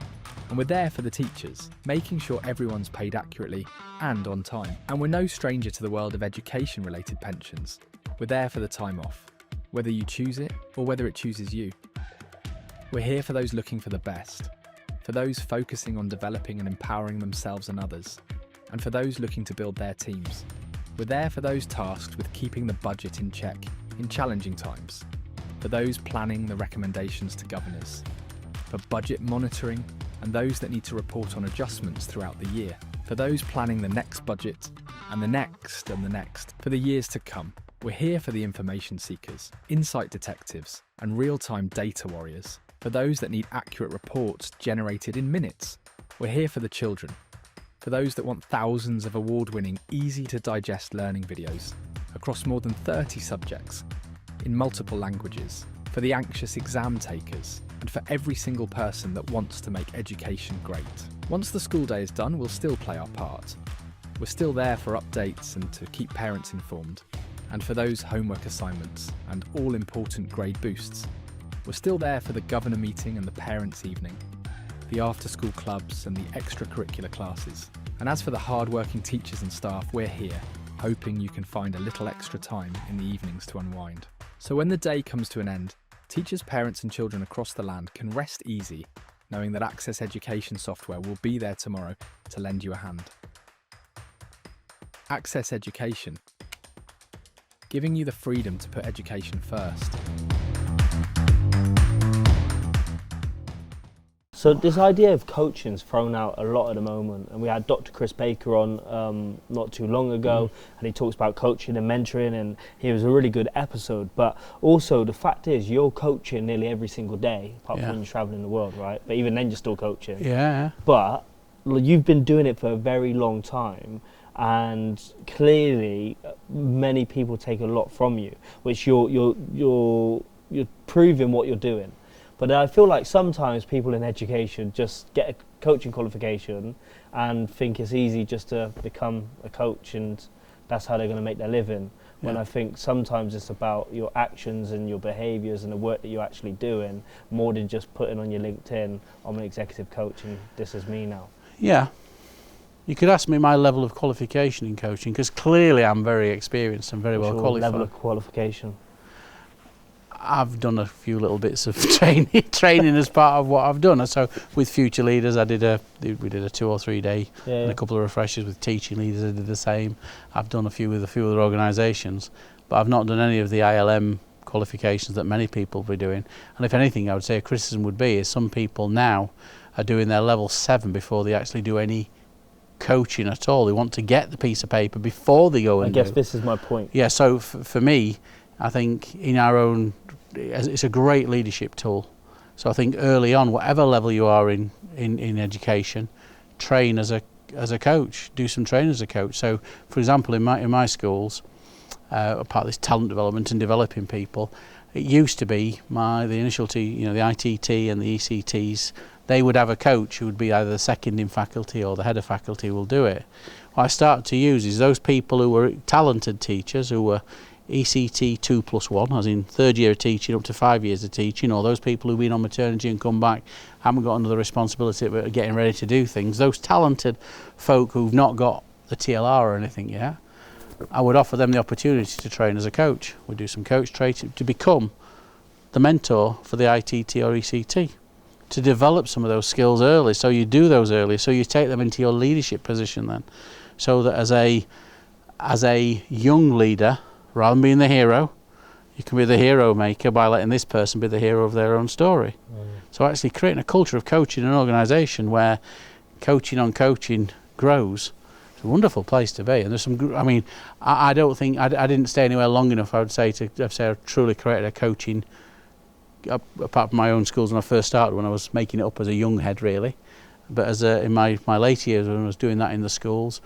And we're there for the teachers, making sure everyone's paid accurately and on time. And we're no stranger to the world of education-related pensions. We're there for the time off, whether you choose it or whether it chooses you. We're here for those looking for the best, for those focusing on developing and empowering themselves and others, and for those looking to build their teams. We're there for those tasked with keeping the budget in check in challenging times, for those planning the recommendations to governors, for budget monitoring and those that need to report on adjustments throughout the year, for those planning the next budget and the next and the next, for the years to come. We're here for the information seekers, insight detectives, and real-time data warriors, for those that need accurate reports generated in minutes. We're here for the children, for those that want thousands of award-winning, easy-to-digest learning videos across more than 30 subjects, in multiple languages, for the anxious exam takers, and for every single person that wants to make education great. Once the school day is done, we'll still play our part. We're still there for updates and to keep parents informed, and for those homework assignments and all-important grade boosts. We're still there for the governor meeting and the parents' evening, the after-school clubs and the extracurricular classes. And as for the hard-working teachers and staff, we're here, hoping you can find a little extra time in the evenings to unwind. So when the day comes to an end, teachers, parents and children across the land can rest easy, knowing that Access Education software will be there tomorrow to lend you a hand. Access Education, giving you the freedom to put education first. So this idea of coaching is thrown out a lot at the moment, and we had Dr. Chris Baker on not too long ago, and he talks about coaching and mentoring, and he was a really good episode. But also the fact is, you're coaching nearly every single day, apart from when you're traveling the world, right? But even then, you're still coaching. Yeah. But you've been doing it for a very long time, and clearly, many people take a lot from you, which you're proving what you're doing. But I feel like sometimes people in education just get a coaching qualification and think it's easy just to become a coach and that's how they're going to make their living. When I think sometimes it's about your actions and your behaviours and the work that you're actually doing more than just putting on your LinkedIn, I'm an executive coach and this is me now. Yeah. You could ask me my level of qualification in coaching, because clearly I'm very experienced and very well qualified. Level of qualification? I've done a few little bits of training as part of what I've done. So with future leaders, we did a 2 or 3 day and a couple of refreshers. With teaching leaders, I did the same. I've done a few with a few other organisations, but I've not done any of the ILM qualifications that many people will be doing. And if anything, I would say a criticism would be is some people now are doing their level 7 before they actually do any coaching at all. They want to get the piece of paper before they go and do. I guess this is my point. Yeah, so for me, I think in our own, it's a great leadership tool. So I think early on, whatever level you are in education, train as a coach, do some training as a coach. So for example, in my schools, part of this talent development and developing people, it used to be the initial the ITT and the ECTs, they would have a coach who would be either the second in faculty or the head of faculty will do it. What I started to use is those people who were talented teachers, who were ECT 2+1, as in third year of teaching up to 5 years of teaching, or those people who've been on maternity and come back, haven't got another responsibility but are getting ready to do things. Those talented folk who've not got the TLR or anything yet, I would offer them the opportunity to train as a coach. We'd do some coach training to become the mentor for the ITT or ECT, to develop some of those skills early. So you do those early, so you take them into your leadership position then, so that as a young leader, rather than being the hero, you can be the hero maker by letting this person be the hero of their own story. So actually creating a culture of coaching in an organisation where coaching on coaching grows It's a wonderful place to be, and there's some. I mean, I don't think I didn't stay anywhere long enough. I would say to say I truly created a coaching. Apart from my own schools when I first started, when I was making it up as a young head, really. But as in my later years when I was doing that in the schools,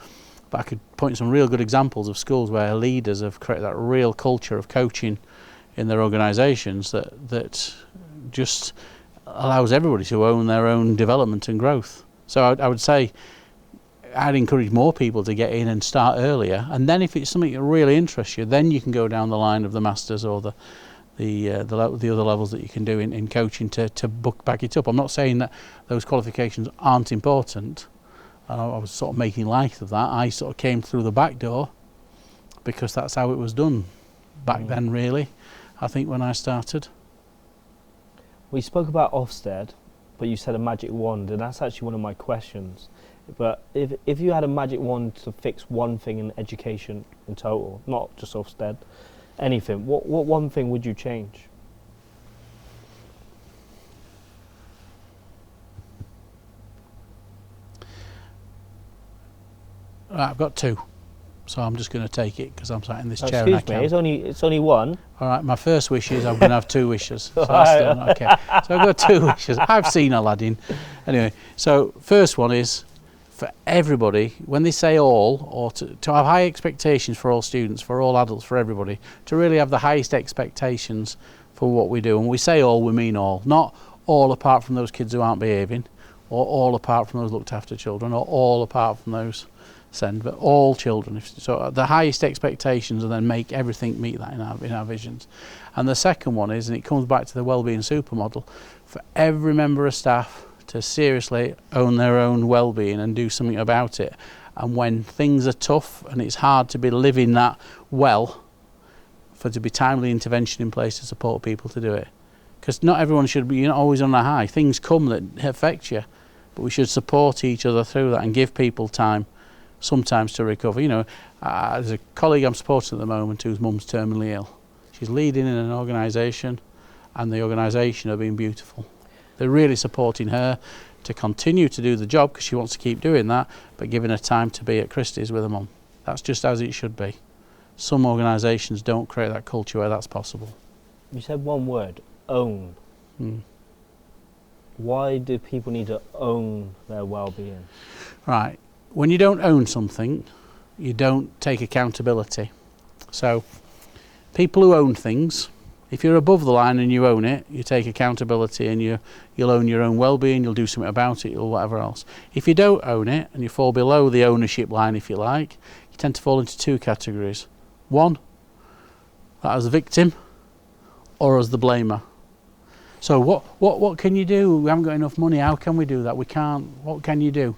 but I could point some real good examples of schools where leaders have created that real culture of coaching in their organisations that just allows everybody to own their own development and growth. So I would say I'd encourage more people to get in and start earlier, and then if it's something that really interests you, then you can go down the line of the masters or the other levels that you can do in coaching to back it up. I'm not saying that those qualifications aren't important. I was sort of making light of that. I sort of came through the back door because that's how it was done back then, really, I think, when I started. We spoke about Offstead, but you said a magic wand, and that's actually one of my questions. But if you had a magic wand to fix one thing in education in total, not just Offstead, anything, what one thing would you change? Right, I've got two, so I'm just going to take it because I'm sat in this chair. Excuse me, it's only one. All right, my first wish is I'm going to have two wishes. So that's done. Okay, so I've got two wishes. I've seen Aladdin. Anyway, so first one is for everybody, when they say all, or to have high expectations for all students, for all adults, for everybody, to really have the highest expectations for what we do. And we say all, we mean all. Not all apart from those kids who aren't behaving, or all apart from those looked after children, or all apart from those send, but all children. So the highest expectations, and then make everything meet that in our visions. And the second one is, and it comes back to the Wellbeing supermodel, for every member of staff to seriously own their own well-being and do something about it. And when things are tough and it's hard to be living that well, for to be timely intervention in place to support people to do it. Because not everyone should be, you're not always on a high. Things come that affect you, but we should support each other through that and give people time sometimes to recover. You know, there's a colleague I'm supporting at the moment whose mum's terminally ill. She's leading in an organisation, and the organisation are being beautiful. They're really supporting her to continue to do the job because she wants to keep doing that, but giving her time to be at Christie's with her mum. That's just as it should be. Some organisations don't create that culture where that's possible. You said one word, own. Why do people need to own their well-being? Right. When you don't own something, you don't take accountability. So people who own things, if you're above the line and you own it, you take accountability and you'll own your own well-being, you'll do something about it, or whatever else. If you don't own it and you fall below the ownership line, if you like, you tend to fall into two categories. One, that as a victim, or as the blamer. So what can you do? We haven't got enough money. How can we do that? We can't. What can you do?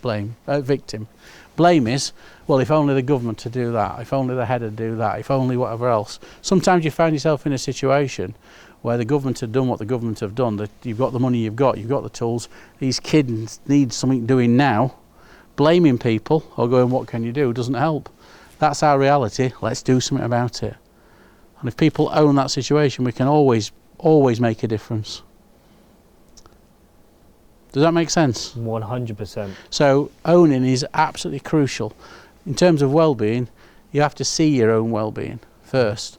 Blame. Victim. Blame is, well, if only the government would do that, if only the head would do that, if only whatever else. Sometimes you find yourself in a situation where the government have done what the government have done, that you've got the money you've got the tools, these kids need something doing now. Blaming people or going, what can you do, doesn't help. That's our reality, let's do something about it. And if people own that situation, we can always make a difference. Does that make sense? 100%. So owning is absolutely crucial. In terms of well-being, you have to see your own well-being first.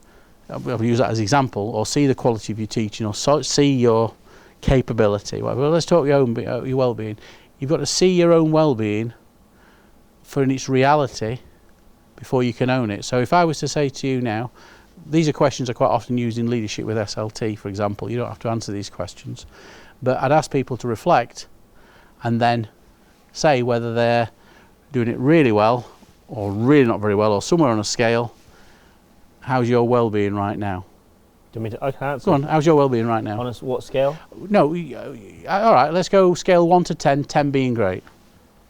I'll use that as an example, or see the quality of your teaching, or see your capability. Well, let's talk your well-being. You've got to see your own well-being for its reality before you can own it. So if I was to say to you now, these are questions I quite often use in leadership with SLT, for example. You don't have to answer these questions. But I'd ask people to reflect and then say whether they're doing it really well or really not very well or somewhere on a scale. How's your well-being right now? Do you mean I can answer? Go on, how's your well-being right now? On what scale? No, all right, let's go scale 1 to 10, 10 being great.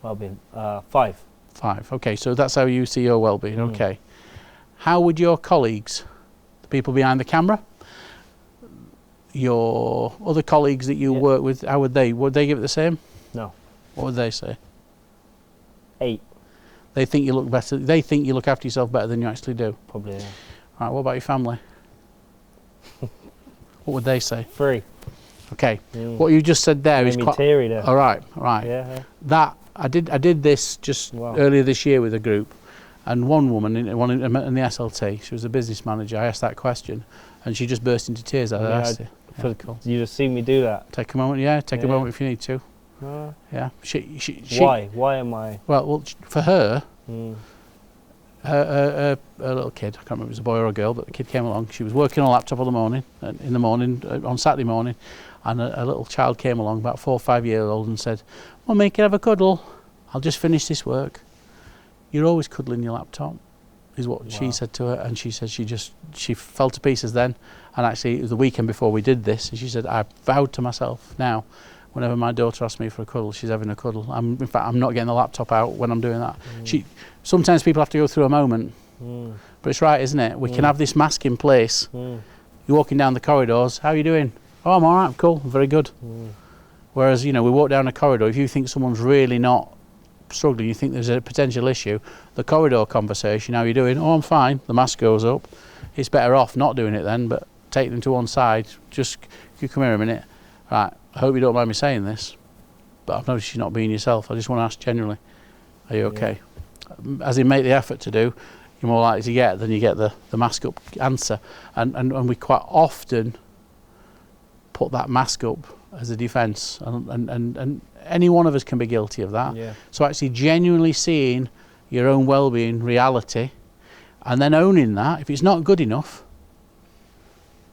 Well-being, 5. 5, okay, so that's how you see your well-being, okay. How would your colleagues, the people behind the camera, your other colleagues that you work with, how would they give it the same? No. What would they say? 8. They think you look better, they think you look after yourself better than you actually do? Probably, yeah. Right, what about your family? What would they say? 3. Okay, what you just said there is Made me quite... teary there. All right. Yeah. That, I did this just earlier this year with a group, and one woman in the SLT, she was a business manager, I asked that question, and she just burst into tears. I asked her. Yeah, cool. You just see me do that. Take a moment, take a moment if you need to. Yeah. She, why? Why am I? Well, for her, her little kid, I can't remember if it was a boy or a girl, but the kid came along. She was working on a laptop on Saturday morning, and a little child came along, about 4 or 5 years old, and said, "Mummy, can I have a cuddle? I'll just finish this work." "You're always cuddling your laptop," is what she said to her, and she said she fell to pieces then. And actually, it was the weekend before we did this, and she said, "I vowed to myself now, whenever my daughter asks me for a cuddle, she's having a cuddle. In fact, I'm not getting the laptop out when I'm doing that." Sometimes people have to go through a moment, but it's right, isn't it? We can have this mask in place. You're walking down the corridors. "How are you doing?" "Oh, I'm all right, I'm cool, I'm very good." Whereas, we walk down a corridor, if you think someone's really not struggling, you think there's a potential issue, the corridor conversation, "How are you doing?" "Oh, I'm fine." The mask goes up. It's better off not doing it then, but take them to one side. Just, you come here a minute. "Right, I hope you don't mind me saying this, but I've noticed you're not being yourself. I just want to ask generally, are you okay?" As in, make the effort to do, you're more likely to get than you get the mask up answer. And we quite often put that mask up as a defence, and any one of us can be guilty of that. So actually genuinely seeing your own well-being reality, and then owning that. If it's not good enough,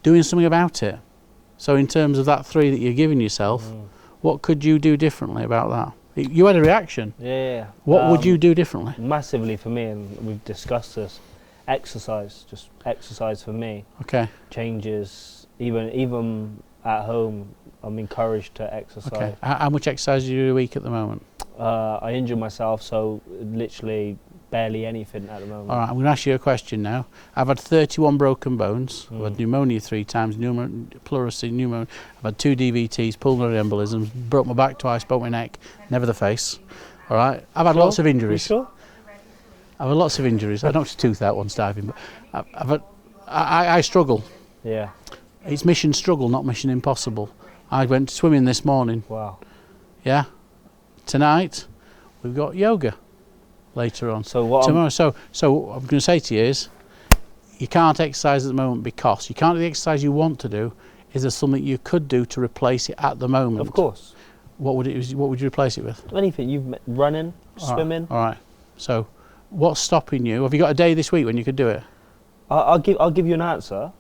doing something about it. So in terms of that 3 that you're giving yourself, what could you do differently about that? You had a reaction. What would you do differently? Massively for me, and we've discussed this. Exercise, just exercise for me. Okay. Changes, even at home, I'm encouraged to exercise. Okay. How much exercise do you do a week at the moment? I injured myself, so literally barely anything at the moment. All right, I'm going to ask you a question now. I've had 31 broken bones. I've had pneumonia 3 times, pleurisy, pneumonia. I've had 2 DVTs, pulmonary embolisms, broke my back twice, broke my neck, never the face. All right, I've had lots of injuries. You sure? I've had lots of injuries. I knocked a tooth out once diving, but I struggle. Yeah. It's mission struggle, not mission impossible. I went swimming this morning. Wow. Yeah. Tonight, we've got yoga later on. So what tomorrow. So what I'm going to say to you is, you can't exercise at the moment because you can't do the exercise you want to do. Is there something you could do to replace it at the moment? Of course. What would you replace it with? Anything. Running, swimming. All right. So, what's stopping you? Have you got a day this week when you could do it? I'll give you an answer.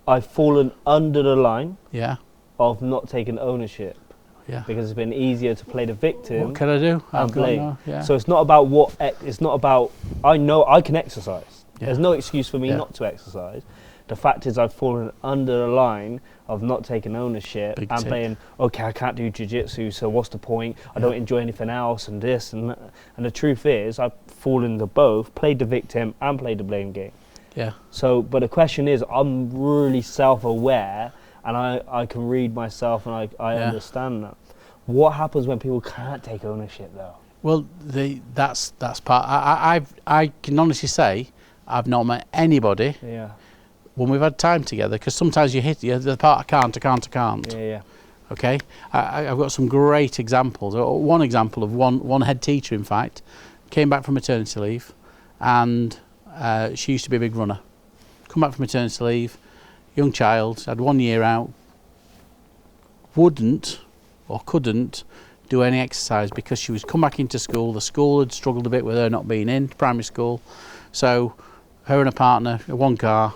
I've fallen under the line. Yeah. Of not taking ownership. Yeah. Because it's been easier to play the victim. What can I do? And play. Yeah. So it's not about what. It's not about. I know I can exercise. Yeah. There's no excuse for me not to exercise. The fact is, I've fallen under the line of not taking ownership and playing. Okay, I can't do jiu-jitsu, so what's the point? I don't enjoy anything else, and this and that. And the truth is, I've fallen into both. Played the victim and played the blame game. Yeah. So, but the question is, I'm really self-aware. And I can read myself, and I understand that. What happens when people can't take ownership, though? Well, that's part. I can honestly say I've not met anybody when we've had time together, because sometimes you hit the part I can't. Yeah. Okay, I've got some great examples. One example of one head teacher, in fact, came back from maternity leave, and she used to be a big runner. Come back from maternity leave. Young child, had 1 year out, wouldn't or couldn't do any exercise because she was come back into school. The school had struggled a bit with her not being in primary school. So her and her partner, one car,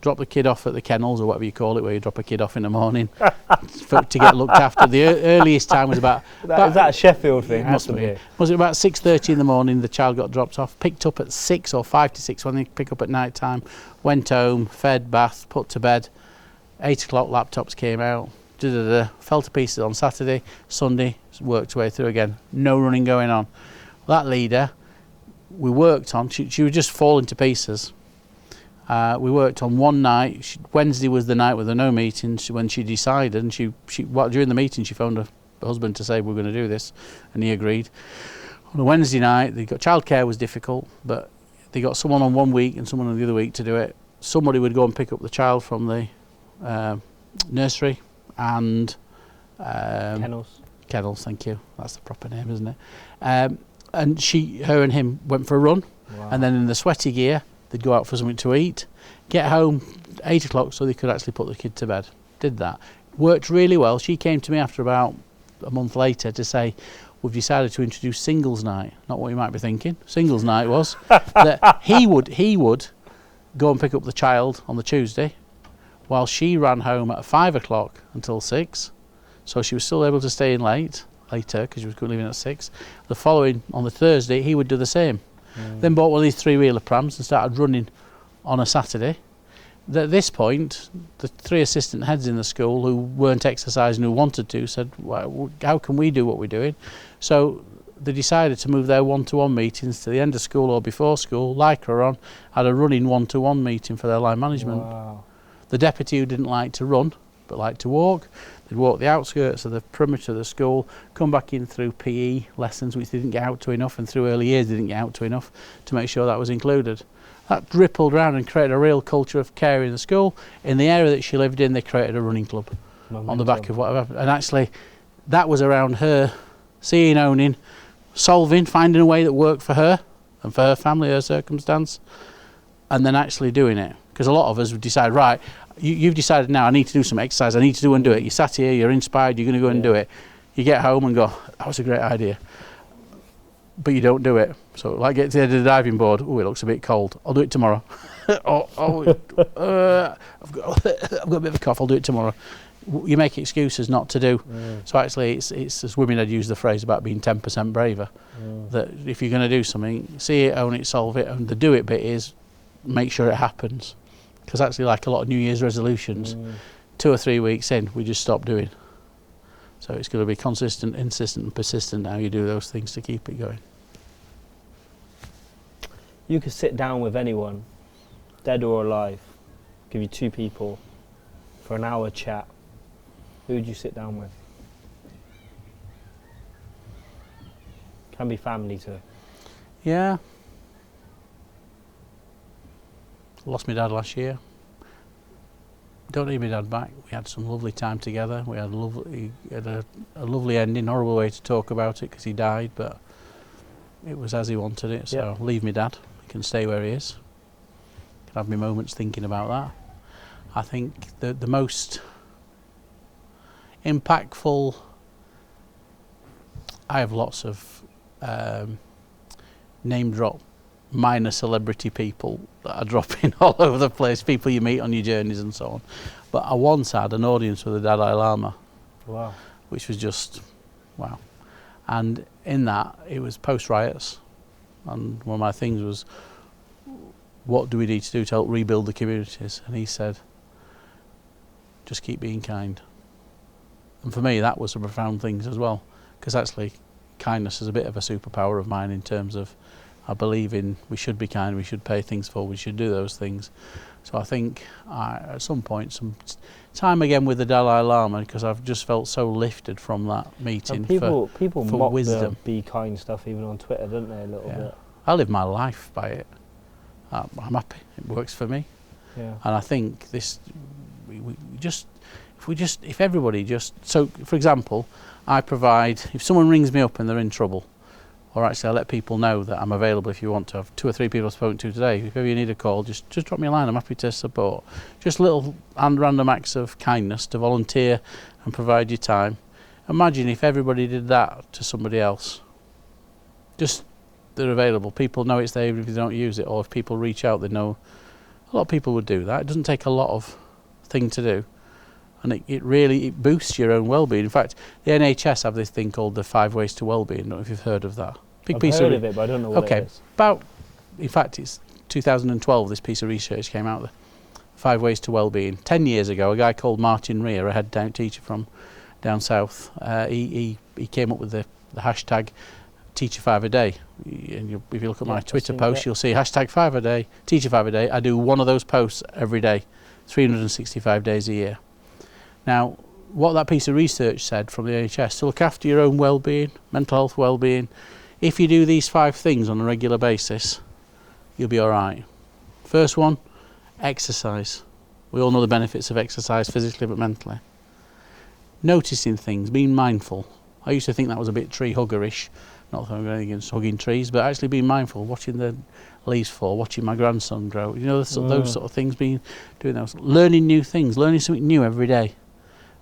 dropped the kid off at the kennels, or whatever you call it, where you drop a kid off in the morning to get looked after. The earliest time was about... Is that a Sheffield thing? Must be. Was it about 6:30 in the morning? The child got dropped off, picked up at 6 or 5 to 6 when they pick up at night time, went home, fed, bath, put to bed. 8 o'clock laptops came out, fell to pieces on Saturday, Sunday, worked her way through again. No running going on. That leader, we worked on, she would just fall into pieces. We worked on one night. Wednesday was the night with the no meetings when she decided, and she during the meeting she phoned her husband to say we're going to do this, and he agreed. On a Wednesday night, they got childcare was difficult, but they got someone on one week and someone on the other week to do it. Somebody would go and pick up the child from the nursery, and Kennels. Thank you. That's the proper name, isn't it? And her and him went for a run, and then in the sweaty gear, they'd go out for something to eat, get home 8 o'clock so they could actually put the kid to bed. Did that. Worked really well. She came to me after about a month later to say, we've decided to introduce singles night. Not what you might be thinking. Singles night was that he would go and pick up the child on the Tuesday, while she ran home at 5 o'clock until 6. So she was still able to stay in later because she was leaving at 6. The following, on the Thursday, he would do the same. Then bought one of these 3-wheeler prams and started running on a Saturday. At this point, the 3 assistant heads in the school who weren't exercising, who wanted to, said, well, how can we do what we're doing? So they decided to move their one-to-one meetings to the end of school or before school, Lycra on, had a running one-to-one meeting for their line management. Wow. The deputy, who didn't like to run but liked to walk, they'd walk the outskirts of the perimeter of the school, come back in through PE lessons which they didn't get out to enough, and through early years they didn't get out to enough to make sure that was included. That rippled round and created a real culture of care in the school. In the area that she lived in, they created a running club on the back of whatever. And actually, that was around her seeing, owning, solving, finding a way that worked for her and for her family, her circumstance, and then actually doing it. Because a lot of us would decide, right, you've decided now I need to do some exercise, I need to do and do it. You sat here, you're inspired, you're going to go and do it. You get home and go, that was a great idea. But you don't do it. So like get to the end of the diving board, oh, it looks a bit cold, I'll do it tomorrow. I've got a bit of a cough, I'll do it tomorrow. You make excuses not to do. So actually it's as women had used the phrase about being 10% braver. That if you're going to do something, see it, own it, solve it, and the do it bit is make sure it happens. Because actually, like a lot of New Year's resolutions, 2 or 3 weeks in, we just stop doing. So it's going to be consistent, insistent and persistent how you do those things to keep it going. You could sit down with anyone, dead or alive, give you 2 people for an hour chat. Who would you sit down with? Can be family too. Yeah. Lost my dad last year. Don't need my dad back. We had some lovely time together. We had a lovely ending. Horrible way to talk about it because he died, but it was as he wanted it. So leave me dad. He can stay where he is. Can have my moments thinking about that. I think the most impactful. I have lots of name drop minor celebrity people that are dropping all over the place, people you meet on your journeys and so on. But I once had an audience with the Dalai Lama. Wow. Which was just, wow. And in that, it was post-riots. And one of my things was, what do we need to do to help rebuild the communities? And he said, just keep being kind. And for me, that was a profound thing as well. Because actually, kindness is a bit of a superpower of mine in terms of I believe in we should be kind, we should pay things forward, we should do those things. So I think at some point, some time again with the Dalai Lama, because I've just felt so lifted from that meeting. And people for mock wisdom. the be kind stuff even on Twitter, don't they, a little bit? I live my life by it. I'm happy, it works for me. Yeah. And I think this, if everybody just, so for example, I provide, if someone rings me up and they're in trouble, or actually I let people know that I'm available if you want to. Have 2 or 3 people I've spoken to today. If ever you need a call, just drop me a line. I'm happy to support. Just little and random acts of kindness to volunteer and provide your time. Imagine if everybody did that to somebody else. Just they're available. People know it's there even if they don't use it, or if people reach out, they know. A lot of people would do that. It doesn't take a lot of thing to do. And it really boosts your own well-being. In fact, the NHS have this thing called the 5 Ways to Wellbeing. I don't know if you've heard of that. I've heard of it, but I don't know what it is. In fact, it's 2012 this piece of research came out, the 5 Ways to Wellbeing. 10 years ago, a guy called Martin Rea, a head down teacher from down south, he came up with the hashtag Teacher 5 a day. And if you look at my Twitter post, you'll see hashtag 5 a day, Teacher 5 a day. I do one of those posts every day, 365 days a year. Now, what that piece of research said from the NHS, to look after your own well-being, mental health well-being, if you do these 5 things on a regular basis, you'll be all right. First one, exercise. We all know the benefits of exercise physically but mentally. noticing things, being mindful. I used to think that was a bit tree huggerish, not that I'm going against hugging trees, but actually being mindful, watching the leaves fall, watching my grandson grow, those sort of things, doing those, learning new things, learning something new every day,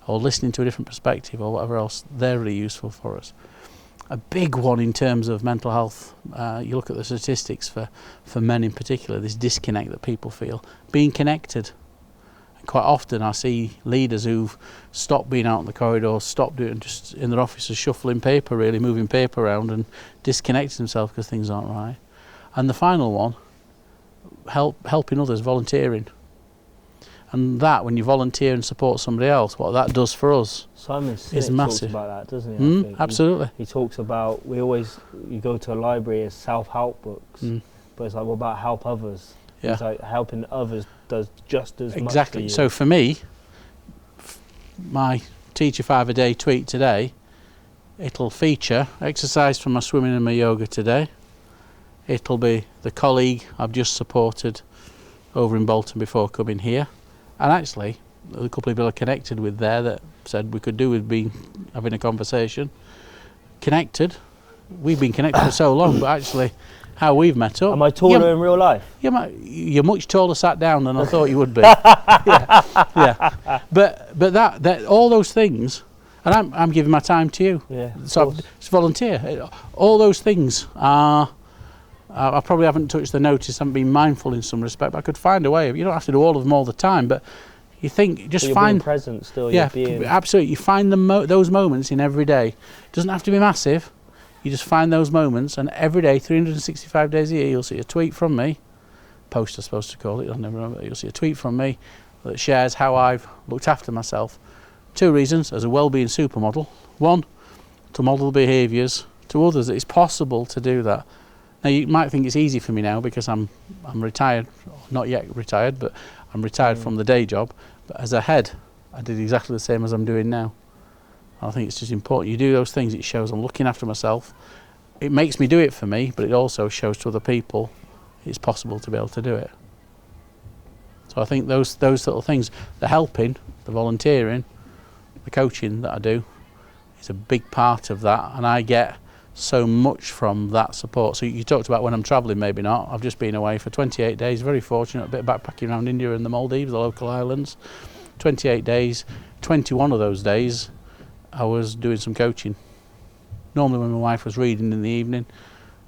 or listening to a different perspective or whatever else. They're really useful for us. A big one in terms of mental health, you look at the statistics for men in particular, this disconnect that people feel, being connected. And quite often I see leaders who've stopped being out in the corridor, stopped doing just in their offices, shuffling paper, really moving paper around and disconnecting themselves because things aren't right. And the final one, helping others, volunteering. And that, when you volunteer and support somebody else, what that does for us Simon is massive. Talks about that, doesn't he? I think. Absolutely. He talks about, you go to a library as self-help books, but it's like, what about help others? Yeah. It's like helping others does just as much Exactly. for you. So for me, my Teacher 5 a day tweet today, it'll feature exercise from my swimming and my yoga today. It'll be the colleague I've just supported over in Bolton before coming here. And actually, a couple of people are connected with there that said we could do with having a conversation. Connected. We've been connected for so long, but actually how we've met up. Am I taller in real life? You're much taller sat down than I thought you would be. yeah. But that all those things, and I'm giving my time to you. Yeah. So it's volunteer. All those things are. I probably haven't touched the notice, haven't been mindful in some respect, but I could find a way. You don't have to do all of them all the time, but you think, just you're find... being present still, yeah, absolutely. You find those moments in every day. It doesn't have to be massive. You just find those moments, and every day, 365 days a year, you'll see a tweet from me, post I'm supposed to call it, you'll see a tweet from me that shares how I've looked after myself. 2 reasons: as a wellbeing supermodel. 1, to model behaviours to others. It's possible to do that. Now you might think it's easy for me now because I'm retired, not yet retired, but I'm retired from the day job. But as a head, I did exactly the same as I'm doing now. I think it's just important. You do those things, it shows I'm looking after myself. It makes me do it for me, but it also shows to other people it's possible to be able to do it. So I think those little things, the helping, the volunteering, the coaching that I do, is a big part of that, and I get so much from that support. So you talked about when I'm travelling, maybe not. I've just been away for 28 days, very fortunate, a bit of backpacking around India and the Maldives, the local islands. 28 days, 21 of those days I was doing some coaching. Normally when my wife was reading in the evening,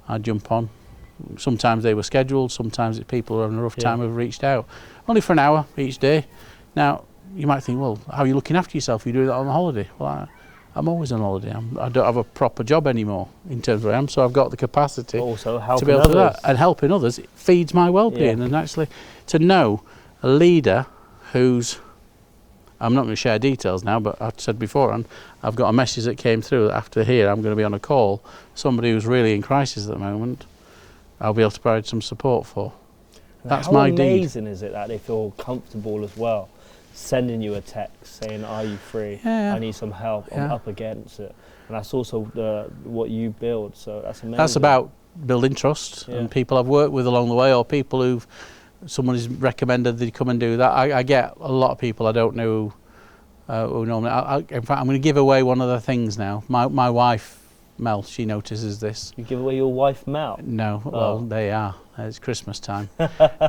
I'd jump on. Sometimes they were scheduled, sometimes it's people who are having a rough time who've reached out. Only for an hour each day. Now, you might think, well, how are you looking after yourself? You do that on holiday. Well, I'm always on holiday. I don't have a proper job anymore in terms of where I am, so I've got the capacity also to be able to do that. And helping others, it feeds my well-being. And actually, to know a leader who's, I'm not going to share details now, but I've said beforehand, I've got a message that came through that after here I'm going to be on a call, somebody who's really in crisis at the moment, I'll be able to provide some support for. That's my deed. How amazing is it that they feel comfortable as well, sending you a text saying, are you free? I need some help, I'm up against it. And that's also what you build, so that's amazing. That's about building trust and people I've worked with along the way, or people someone has recommended they come and do that. I get a lot of people I don't know who normally, in fact I'm going to give away one of the things now. My wife, Mel, she notices this. You give away your wife, Mel? No, well, they are. It's Christmas time.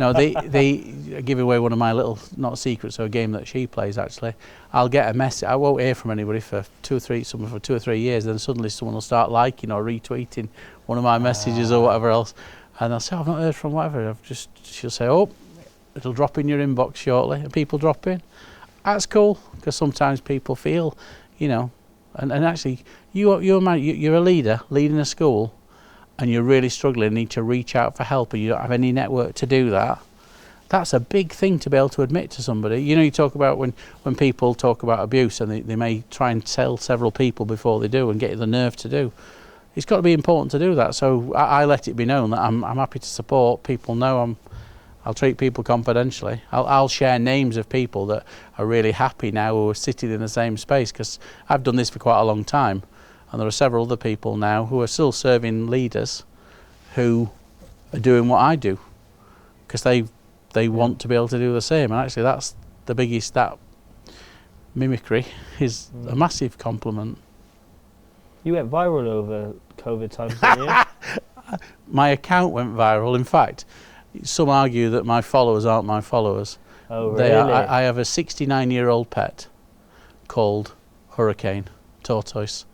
No, they give away one of my little, not secrets, so a game that she plays actually. I'll get a message, I won't hear from anybody for 2 or 3 years, then suddenly someone will start liking or retweeting one of my messages or whatever else. And I'll say, I've not heard from whatever. She'll say, oh, it'll drop in your inbox shortly, and people drop in. That's cool, because sometimes people feel, and actually, you're a leader, leading a school, and you're really struggling, need to reach out for help, and you don't have any network to do that. That's a big thing to be able to admit to somebody. You talk about when people talk about abuse, and they may try and tell several people before they do and get the nerve to do. It's got to be important to do that. So I let it be known that I'm happy to support. People know I'll treat people confidentially. I'll share names of people that are really happy now who are sitting in the same space, because I've done this for quite a long time. And there are several other people now who are still serving leaders who are doing what I do, because they want to be able to do the same. And actually that's the biggest, that mimicry is a massive compliment. You went viral over COVID times, didn't you? My account went viral. In fact, some argue that my followers aren't my followers. Oh, They really? are. I have a 69-year-old pet called Hurricane Tortoise,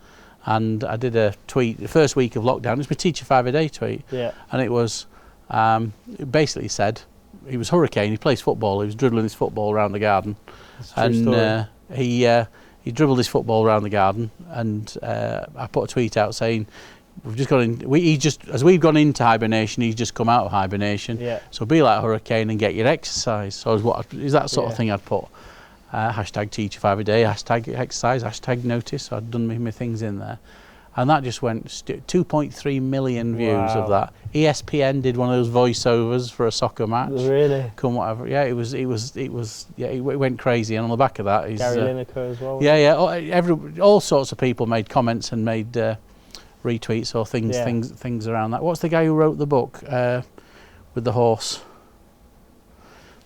and I did a tweet the first week of lockdown. It was my Teacher 5 a Day tweet, Yeah. and it was it basically said he was Hurricane. He plays football. He was dribbling his football around the garden, That's a true story. he dribbled his football around the garden, and I put a tweet out saying, "We've just gone in. As we've gone into hibernation, he's just come out of hibernation. Yeah. So be like Hurricane and get your exercise." So is that sort of thing I'd put. Hashtag Teacher 5 a Day, hashtag exercise, hashtag notice. So I'd done my things in there, and that just went 2.3 million views of that. ESPN did one of those voiceovers for a soccer match. Really? Come whatever. Yeah, it went crazy, and on the back of that, Gary Lineker as well? yeah, all sorts of people made comments and made retweets or things around that. What's the guy who wrote the book with the horse?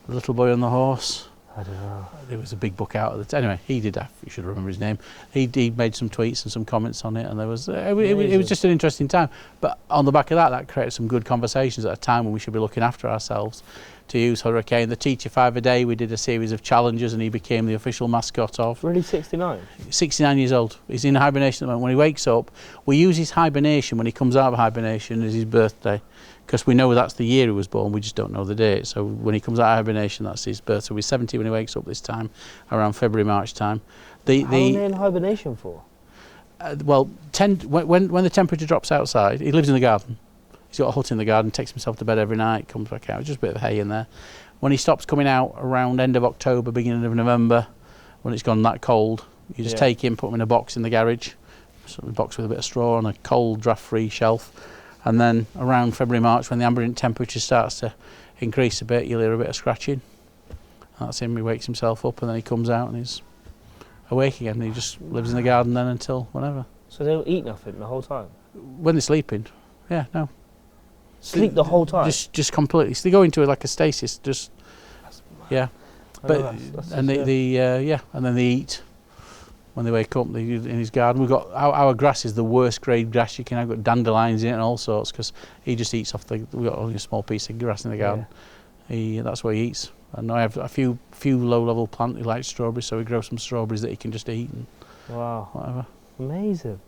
The little boy on the horse. I don't know. There was a big book out at the anyway. He did. You should remember his name. He made some tweets and some comments on it, and there was it was just an interesting time. But on the back of that created some good conversations at a time when we should be looking after ourselves. To use Hurricane, the Teacher 5 a Day, we did a series of challenges, and he became the official mascot of. Really, 69? 69 years old. He's in hibernation at the moment. When he wakes up, we use his hibernation when he comes out of hibernation as his birthday, because we know that's the year he was born. We just don't know the date. So when he comes out of hibernation, that's his birth. So he's 70 when he wakes up this time, around February, March time. How long are they in hibernation for? When the temperature drops outside, he lives in the garden. He's got a hut in the garden, takes himself to bed every night, comes back out, just a bit of hay in there. When he stops coming out around end of October, beginning of November, when it's gone that cold, you just take him, put him in a box in the garage, a box with a bit of straw on a cold, draft-free shelf. And then around February, March, when the ambient temperature starts to increase a bit, you'll hear a bit of scratching. That's him. He wakes himself up, and then he comes out and he's awake again. He just lives in the garden then until whenever. So they don't eat nothing the whole time? When they're sleeping, no. Sleep the whole time? Just completely. So they go into like a stasis. Just yeah. But that's and and then they eat. When they wake up, they in his garden. We've got our grass is the worst grade grass you can have. Got dandelions in it and all sorts, because he just eats off we've got only a small piece of grass in the garden. That's what he eats. And I have a few low level plants. He likes strawberries, so we grow some strawberries that he can just eat and whatever. Amazing.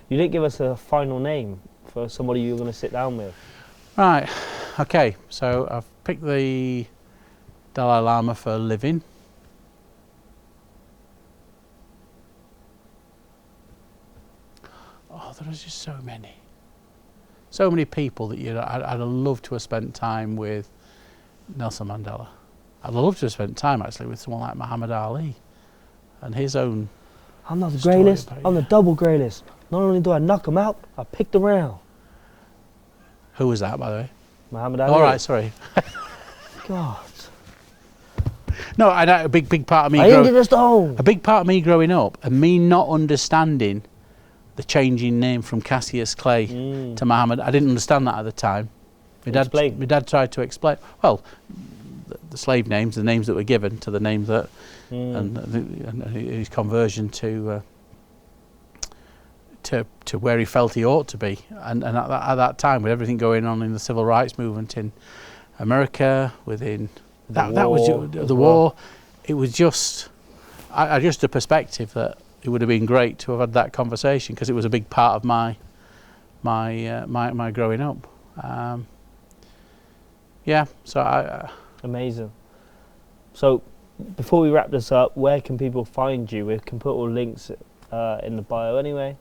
You didn't give us a final name for somebody you were going to sit down with. Right. Okay. So I've picked the Dalai Lama for living. Oh, there are just so many people that I'd love to have spent time with. Nelson Mandela. I'd love to have spent time actually with someone like Muhammad Ali, and his own. I'm not the grey list. I'm the double grey list. Not only do I knock them out, I pick them round. Who was that, by the way? Muhammad Ali. All right, sorry. God. No, I know a big part of me. A big part of me growing up, and me not understanding the changing name from Cassius Clay to Muhammad. I didn't understand that at the time. My dad tried to explain. Well, the slave names, the names that were given to the names that, and his conversion to where he felt he ought to be, and at that time, with everything going on in the civil rights movement in America, within that was the war. It was just a perspective that it would have been great to have had that conversation, because it was a big part of my growing up. Amazing. So before we wrap this up, where can people find you? We can put all links in the bio anyway.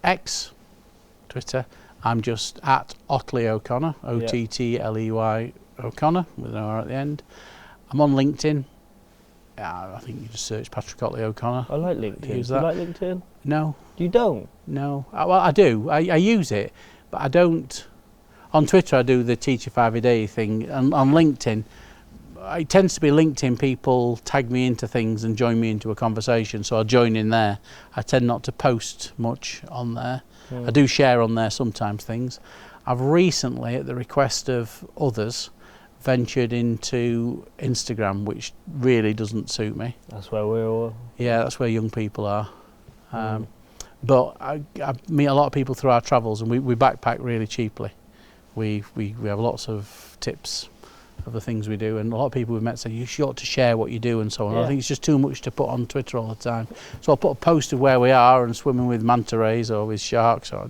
X, Twitter, I'm just at Ottley-O'Connor, Ottley O'Connor with an R at the end. I'm on LinkedIn. I think you just search Patrick Ottley-O'Connor. I like LinkedIn. Do you like LinkedIn? No. You don't? No. Well, I do. I use it, but I don't. On Twitter, I do the Teacher 5 a Day thing. And on LinkedIn, it tends to be LinkedIn people tag me into things and join me into a conversation, so I'll join in there. I tend not to post much on there. I do share on there sometimes things. I've recently, at the request of others, ventured into Instagram, which really doesn't suit me. That's where we're all. Yeah, that's where young people are. But I meet a lot of people through our travels, and we backpack really cheaply. We have lots of tips of the things we do, and a lot of people we've met say you ought to share what you do and so on. Yeah. I think it's just too much to put on Twitter all the time. So I'll put a post of where we are and swimming with manta rays or with sharks. Or I'll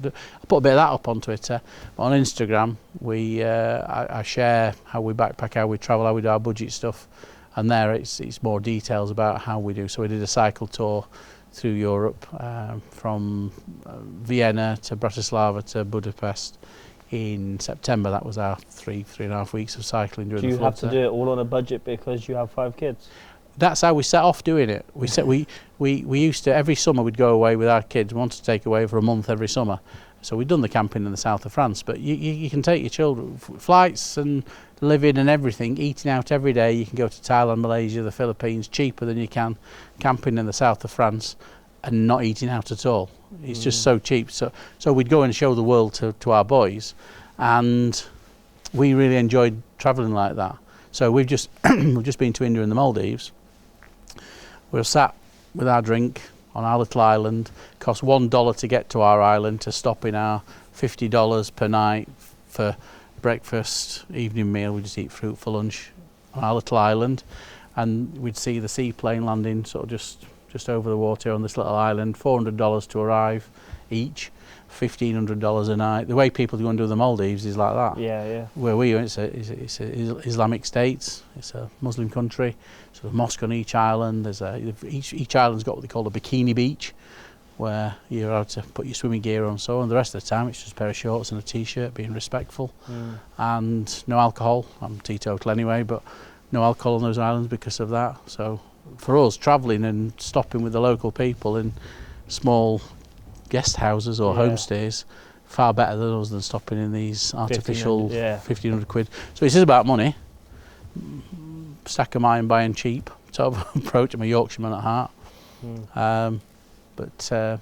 put a bit of that up on Twitter. But on Instagram, I share how we backpack, how we travel, how we do our budget stuff, and there it's more details about how we do. So we did a cycle tour through Europe, from Vienna to Bratislava to Budapest in September. That was our 3.5 weeks of cycling during the flood. Do you have to do it all on a budget because you have 5 kids? That's how we set off doing it. We used to, every summer we'd go away with our kids. We wanted to take away for a month every summer. So we'd done the camping in the south of France, but you can take your children, flights and living and everything, eating out every day. You can go to Thailand, Malaysia, the Philippines, cheaper than you can camping in the south of France and not eating out at all. It's just so cheap. So we'd go and show the world to our boys, and we really enjoyed travelling like that. So we've just been to India and the Maldives. We're sat with our drink on our little island. Cost $1 to get to our island, to stop in our $50 per night for breakfast, evening meal. We just eat fruit for lunch on our little island, and we'd see the seaplane landing sort of just over the water on this little island. $400 to arrive each, $1,500 a night. The way people go and do the Maldives is like that. Yeah. Where we are, it's a Islamic state. It's a Muslim country. So a mosque on each island. Each island's got what they call a bikini beach, where you're allowed to put your swimming gear on. So, and the rest of the time it's just a pair of shorts and a t-shirt, being respectful, and no alcohol. I'm teetotal anyway, but no alcohol on those islands because of that. So for us, travelling and stopping with the local people in small guest houses or homestays, far better than us than stopping in these artificial 1,500 quid. So it's just about money. Stack of mine buying cheap sort of approach. I'm a Yorkshireman at heart. But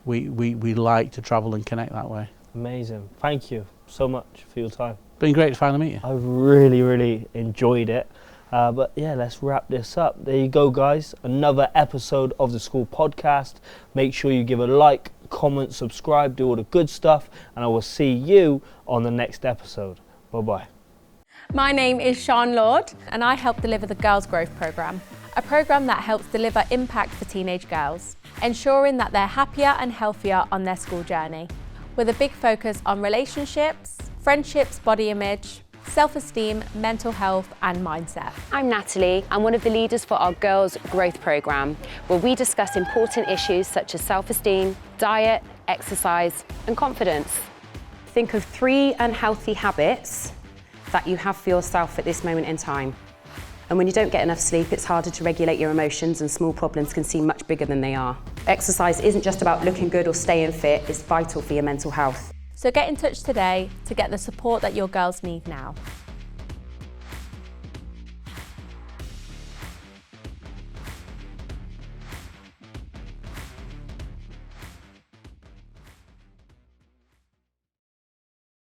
we like to travel and connect that way. Amazing. Thank you so much for your time. Been great to finally meet you. I really enjoyed it. But yeah, let's wrap this up. There you go, guys. Another episode of the School Podcast. Make sure you give a like, comment, subscribe, do all the good stuff, and I will see you on the next episode. Bye-bye. My name is Sian Lord, and I help deliver the Girls Growth Programme, a programme that helps deliver impact for teenage girls, ensuring that they're happier and healthier on their school journey, with a big focus on relationships, friendships, body image, self-esteem, mental health and mindset. I'm Natalie. I'm one of the leaders for our Girls Growth Programme, where we discuss important issues such as self-esteem, diet, exercise and confidence. Think of 3 unhealthy habits that you have for yourself at this moment in time. And when you don't get enough sleep, it's harder to regulate your emotions and small problems can seem much bigger than they are. Exercise isn't just about looking good or staying fit, it's vital for your mental health. So get in touch today to get the support that your girls need now.